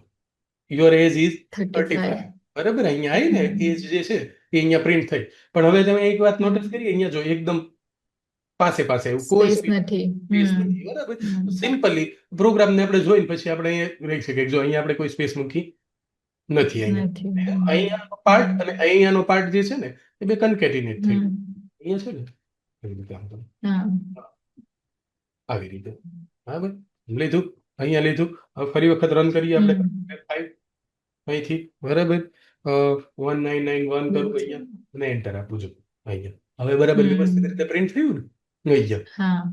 યોર એજ ઇઝ 35, બરાબર. અહીંયા આવી ને એજ જે છે એ અહીંયા પ્રિન્ટ થઈ. પણ હવે તમે એક વાત નોટિસ કરી, અહીંયા જો એકદમ પાસે પાસે એવું કોઈ સ્પેસ નથી સ્પેસ નથી, બરાબર. સિમ્પલી પ્રોગ્રામને આપણે જોઈને પછી આપણે અહીંયા રહી શકીએ. જો અહીંયા આપણે કોઈ સ્પેસ મૂકી નથી. અહીંયા પાર્ટ અને અહીંયાનો પાર્ટ જે છે ને એ બે કન્કેટિનેટ થઈ અહીંયા છે ને, એવી રીતે આમ તમે આવી રીતે, બરાબર, લીધું, અહીંયા લીધું. હવે ફરી વખત રન કરીએ આપણે અહીંથી, બરાબર. 1991 કરું અહીંયા અને એન્ટર આપું છું અહીંયા. હવે બરાબર વ્યવસ્થિત રીતે પ્રિન્ટ થયું ને અહીંયા.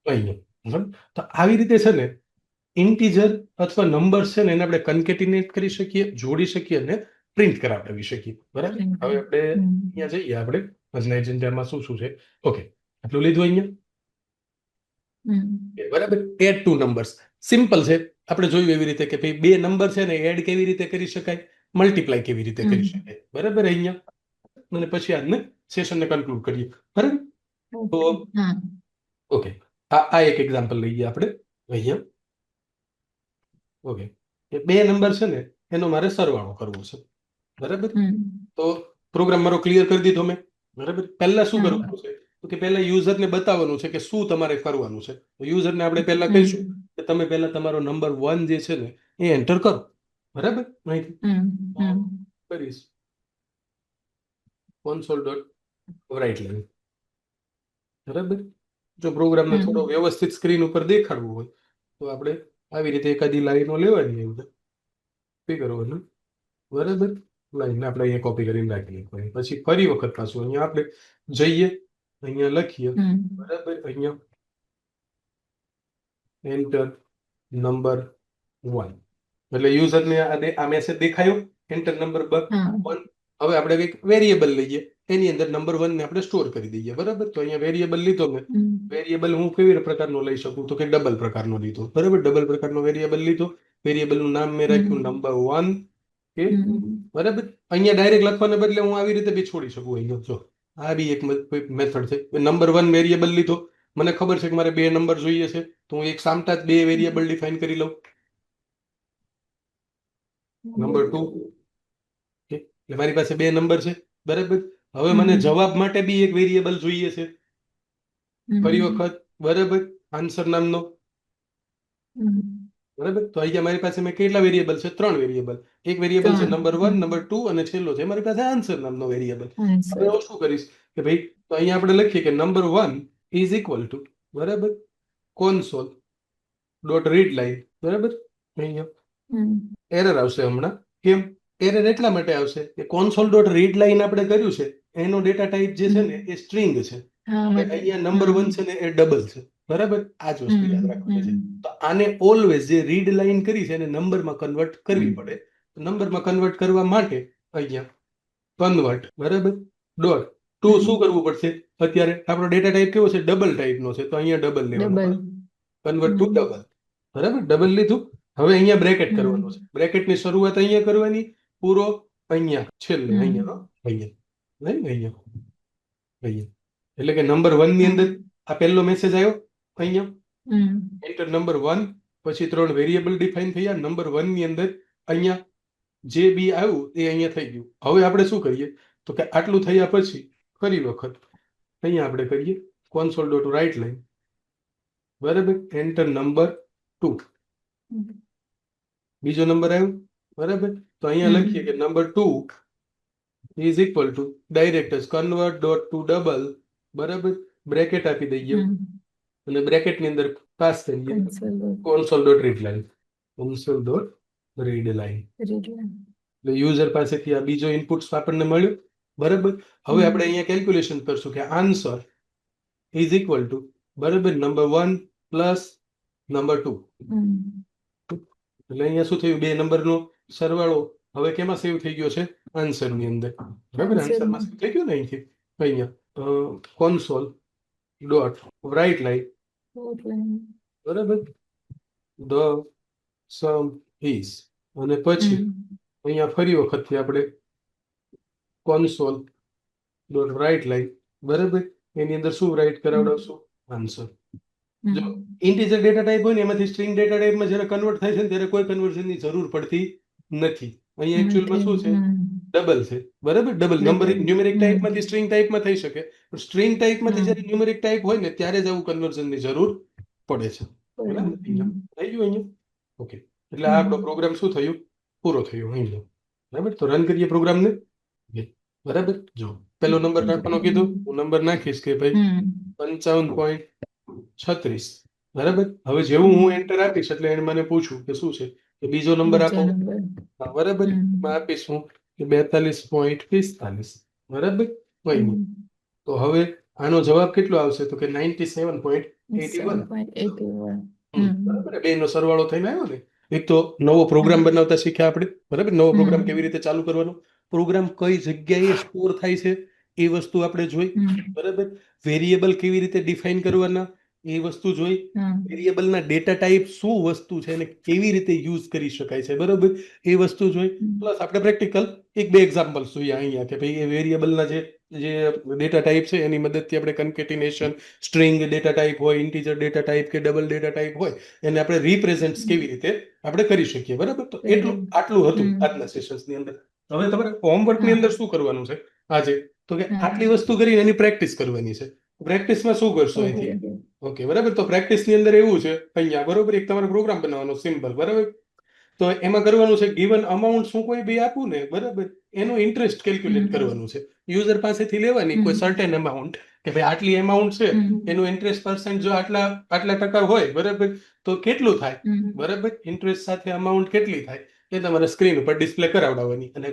બરાબર. તો આવી રીતે છે ને ઇન્ટીજર અથવા નંબર્સ છે ને એને આપણે કન્કેટિનેટ કરી શકીએ, જોડી શકીએ અને પ્રિન્ટ કરાવી શકીએ, બરાબર. હવે આપણે અહીંયા જઈએ, આપણે આજના એજન્ડામાં શું શું છે. ઓકે, આટલું લીધું અહીંયા, બરાબર. એડ ટુ નંબર્સ સિમ્પલ છે. આપણે જોયું એવી રીતે કે ભાઈ બે નંબર છે ને એડ કેવી રીતે કરી શકાય, મલ્ટીપ્લાય કેવી રીતે કરી શકાય, બરાબર. અહીંયા અને પછી આજને સેશનને કન્ક્લુડ કરીએ, બરાબર. તો ઓકે, આ એક એક્ઝામ્પલ લઈએ આપણે અહીંયા. ઓકે, બે નંબર છે ને એનો મારે સરવાળો કરવો છે, બરાબર. તો પ્રોગ્રામ મારો ક્લિયર કરી દીધો મેં, બરાબર. પહેલા શું કરવાનું છે તો કે પહેલા યુઝરને બતાવવાનું છે કે શું તમારે કરવાનું છે. તો યુઝરને આપણે પહેલા કહીશું કે તમે પહેલા તમારો નંબર 1 જે છે ને એ એન્ટર કરો. બરાબર? અહીંથી કરીશ console.writeline. બરાબર? જો પ્રોગ્રામને થોડો વ્યવસ્થિત સ્ક્રીન ઉપર દેખાડવું હોય તો આપણે આવી રીતે એકાદી લાઈનો લેવાની અંદર કોપી કરવાનું. બરાબર? લાઈન આપણે અહીંયા કોપી કરીને રાખી લઈએ. પછી ફરી વખત પાછું અહીંયા આપણે જઈએ, અહીંયા લખીએ. બરાબર? અહીંયા એન્ટર નંબર 1 એટલે યુઝરને આ મેસેજ દેખાયો, એન્ટર નંબર 1. હવે આપણે કંઈક વેરિયેબલ લઈએ, એની અંદર નંબર 1 ને આપણે સ્ટોર કરી દઈએ. બરાબર? તો અહીંયા વેરિયેબલ લીધો મેં. વેરિયેબલ હું કેવી પ્રકારનો લઈ શકું? તો કે ડબલ પ્રકારનો લીધો. બરાબર? ડબલ પ્રકારનો વેરિયેબલ લીધો. વેરિયેબલનું નામ મેં રાખ્યું નંબર 1. કે બરાબર? અહીંયા ડાયરેક્ટ લખવાને બદલે હું આવી રીતે બી છોડી શકું. અહીંયા જો આ બી એક મેથડ છે. નંબર 1 વેરિયેબલ લીધો, મને ખબર છે કે મારે 2 નંબર જોઈએ છે, તો હું એક સામટા જ 2 વેરિયેબલ ડિફાઇન કરી લઉં. નંબર 2 એટલે મારી પાસે 2 નંબર છે. બરાબર? હવે મને જવાબ માટે બી એક વેરિયેબલ જોઈએ છે. ફરી વખત બરાબર આન્સર નામનો. બરાબર? તો અહીંયા મારી પાસે મેં કેટલા વેરિયેબલ છે? 3 વેરિયેબલ. એક વેરિયેબલ છે નંબર 1, નંબર 2 અને છેલ્લો છે મારી પાસે આન્સર નામનો વેરિયેબલ. હવે હું શું કરીશ કે ભાઈ, તો અહીંયા આપણે લખીએ કે નંબર 1 ઇઝ ઇક્વલ ટુ બરાબર console.readline. બરાબર? અહીંયા એરર આવશે હમણાં. કેમ એરર? એટલા માટે આવશે કે console.readline આપણે કર્યું છે એનો ડેટા ટાઈપ જે છે ને એ સ્ટ્રિંગ છે. અહીંયા નંબર 1 છે ને એ ડબલ છે. બરાબર? આ જ વસ્તુ યાદ રાખવાની છે. તો આને ઓલવેઝ જે રીડ લાઈન કરી છે એને નંબરમાં કન્વર્ટ કરવી પડે. નંબરમાં કન્વર્ટ કરવા માટે અહીંયા કન્વર્ટ બરાબર ડોટ ટુ શું કરવું પડશે? અત્યારે આપણો ડેટા ટાઈપ કેવો છે? ડબલ ટાઈપનો છે, તો અહીંયા ડબલ લેવાનું. Convert to double. બરાબર? ડબલ લીધું. હવે અહીંયા બ્રેકેટ કરવાનું છે. બ્રેકેટની શરૂઆત અહીંયા કરવાની, પૂરો અહીંયા છેલ્લે અહીંયા નહીં અહીંયા. એટલે કે નંબર 1 ની અંદર આ પહેલો મેસેજ આવ્યો અહીંયા એન્ટર નંબર 1, પછી 3 વેરિયેબલ ડિફાઇન થયા. નંબર 1 ની અંદર અહીંયા જે બી આવ્યું એ અહીંયા થઈ ગયું. હવે આપણે શું કરીએ તો કે આટલું થયા પછી ફરી વખત અહીંયા આપણે કરીએ console.writeline. બરાબર? એન્ટર નંબર 2, બીજો નંબર આવ્યો. બરાબર? તો અહીંયા લખીએ કે number 2 is equal to direct convert.toDouble. બરાબર? બ્રેકેટ આપી દઈએ અને બ્રેકેટની અંદર પાસ કરીએ console.readline. console.readline. એટલે યુઝર પાસેથી આ બીજો ઇનપુટ્સ આપણને મળ્યો. બરાબર? હવે આપણે અહીંયા કેલ્ક્યુલેશન કરશું કે આન્સર ઇઝ ઇક્વલ ટુ બરાબર નંબર 1 પ્લસ નંબર 2. એટલે અહીંયા શું થયું? 2 નંબરનો સરવાળો હવે કેમાં સેવ થઈ ગયો છે? આન્સરની અંદર. બરાબર? આન્સરમાં સેવ થઈ ગયો ને અહીંથી. અહીંયા console.writeline. બરાબર? ધ સમ ઇઝ અને પછી અહીંયા ફરી વખતથી આપણે console.writeline. બરાબર? એની અંદર શું રાઈટ કરાવડાવશું? આન્સર. જો ઇન્ટીજર ડેટા ટાઈપ હોય ને એમાંથી સ્ટ્રિંગ ડેટા ટાઈપમાં જ્યારે કન્વર્ટ થાય છે ને ત્યારે કોઈ કન્વર્ઝનની જરૂર પડતી નથી. અહીંયા એકચ્યુઅલમાં શું છે? ડબલ છે. બરાબર? ડબલ નંબર ન્યુમેરિક ટાઈપમાંથી સ્ટ્રિંગ ટાઈપમાં થઈ શકે, પણ સ્ટ્રિંગ ટાઈપમાંથી જ્યારે ન્યુમેરિક ટાઈપ હોય ને ત્યારે જ આવું કન્વર્ઝનની જરૂર પડે છે. બરાબર? અહીંયા થઈ ગયું અહીંયા. ઓકે, એટલે આ આપણો પ્રોગ્રામ શું થયું? પૂરો થયો અહીંયા. બરાબર? તો રન કરીએ પ્રોગ્રામને. બરાબર? જો પેલો નંબર નાખવાનો કીધો, હું નંબર નાખીશ કે ભાઈ 55.36. બરાબર? હવે જેવું હું એન્ટર આપીશ એટલે એને મને પૂછું કે શું છે, કે બીજો નંબર આપો. બરાબર? આપીશ હું કે 42.45. બરાબર? તો હવે આનો જવાબ કેટલો આવશે? તો કે 97.81. બરાબર? બેનો સરવાળો થઈને આવ્યો ને. એક તો નવો પ્રોગ્રામ બનાવતા શીખ્યા આપણે. બરાબર? નવો પ્રોગ્રામ કેવી રીતે ચાલુ કરવાનો, પ્રોગ્રામ કઈ જગ્યાએ સ્ટોર થાય છે એ વસ્તુ આપણે જોઈ. બરાબર? વેરિયેબલ કેવી રીતે ડિફાઇન કરવાના એ વસ્તુ જોઈ. વેરિયેબલના ડેટા ટાઈપ શું વસ્તુ છે અને કેવી રીતે યુઝ કરી શકાય છે. બરાબર? એ વસ્તુ જોઈ. પ્લસ આપણે પ્રેક્ટિકલ 1-2 એક્ઝામ્પલ્સ જોઈએ અહીંયા કે ભાઈ એ વેરિયેબલના જે ડેટા ટાઈપ છે એની મદદથી આપણે કન્કેટિનેશન, સ્ટ્રિંગ ડેટા ટાઈપ હોય, ઇન્ટીજર ડેટા ટાઈપ કે ડબલ ડેટા ટાઈપ હોય એને આપણે રિપ્રેઝન્ટ કેવી રીતે આપણે કરી શકીએ. બરાબર? તો આટલું હતું આજના સેશન્સની અંદર. હવે તમારે હોમવર્કની અંદર શું કરવાનું છે આજે? તો કે આટલી વસ્તુ કરીને એની પ્રેક્ટિસ કરવાની છે. પ્રેક્ટિસમાં શું કરશો અહીંથી? ઓકે. ઓકે, બરાબર. તો પ્રેક્ટિસની અંદર એવું છે અહીંયા, બરોબર, એક તમારો પ્રોગ્રામ બનાવવાનો સિમ્પલ, બરાબર. તો એમાં કરવાનું છે ગિવન અમાઉન્ટ શું કોઈ બી આપું ને, બરાબર, એનો ઇન્ટરેસ્ટ કેલ્ક્યુલેટ કરવાનું છે. યુઝર પાસેથી લેવાની કોઈ સર્ટેન અમાઉન્ટ, કે ભાઈ આટલી અમાઉન્ટ છે, એનું ઇન્ટરેસ્ટ પર્સન્ટ જો આટલા આટલા ટકા હોય, બરાબર, તો કેટલું થાય, બરાબર, ઇન્ટરેસ્ટ સાથે અમાઉન્ટ કેટલી થાય, એ તમારે સ્ક્રીન ઉપર ડિસ્પ્લે કરાવડાવવાની. અને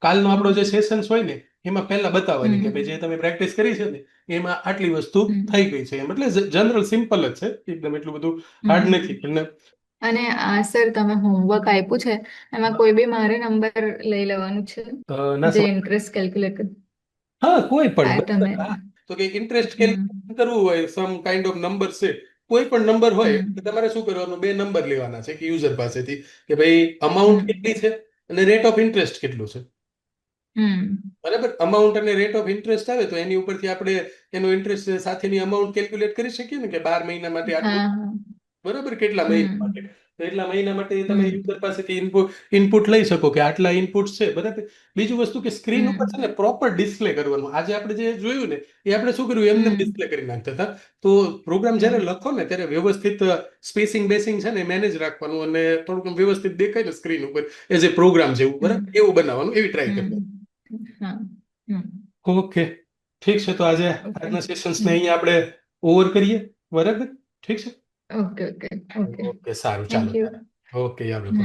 કાલનો આપણો જે સેશન્સ હોય ને એમાં પહેલા બતાવવાની કે ભાઈ જે તમે પ્રેક્ટિસ કરી છે ને એમાં આટલી વસ્તુ થઈ ગઈ છે એમ. એટલે જનરલ સિમ્પલ જ છે એકદમ, એટલું બધું હાર્ડ નથી. અને આ સર તમે હોમવર્ક આપ્યું છે એમાં કોઈ બી મારે નંબર લઈ લેવાનું છે ના જે ઇન્ટરેસ્ટ કેલ્ક્યુલેટ હા, કોઈ પણ, આ તમે બરાબર. હા, તો કે ઇન્ટરેસ્ટ કેલ્ક્યુલેટ કરવું હોય, સમ કાઇન્ડ ઓફ નંબર છે, કોઈ પણ નંબર હોય, તો તમારે શું કરવાનું, બે નંબર લેવાના છે કે યુઝર પાસેથી, કે ભાઈ અમાઉન્ટ કેટલી છે અને રેટ ઓફ ઇન્ટરેસ્ટ કેટલું છે, બરાબર. અમાઉન્ટ અને રેટ ઓફ ઇન્ટરેસ્ટ આવે તો એની ઉપરથી આપણે એનો ઇન્ટરેસ્ટ સાથેની અમાઉન્ટ કેલ્ક્યુલેટ કરી શકીએ ને, કે 12 મહિના માટે આટલું, બરાબર, કેટલા મહિના માટે, તો એટલા મહિના માટે તમે યુઝર પાસેથી ઇનપુટ લઈ શકો કે આટલા ઇનપુટ છે, બરાબર. બીજું વસ્તુ કે સ્ક્રીન ઉપર છે ને પ્રોપર ડિસ્પ્લે કરવાનું. આજે આપણે જે જોયું ને એ આપણે શું કર્યું, એમને ડિસ્પ્લે કરી નાખતા હતા. તો પ્રોગ્રામ જ્યારે લખો ને ત્યારે વ્યવસ્થિત સ્પેસિંગ બેસિંગ છે ને મેનેજ રાખવાનું, અને થોડુંક વ્યવસ્થિત દેખાય ને સ્ક્રીન ઉપર એઝ એ પ્રોગ્રામ જેવું, બરાબર, એવું બનાવવાનું, એવી ટ્રાય કરવાની. ઓકે, ઠીક છે. તો આજના સેશન્સને અહીંયા આપણે ઓવર કરીએ, બરાબર, ઠીક છે. ઓકે. ઓકે, સારું, થેન્ક ચાલો. યુ. ઓકે, યાદ રાખો.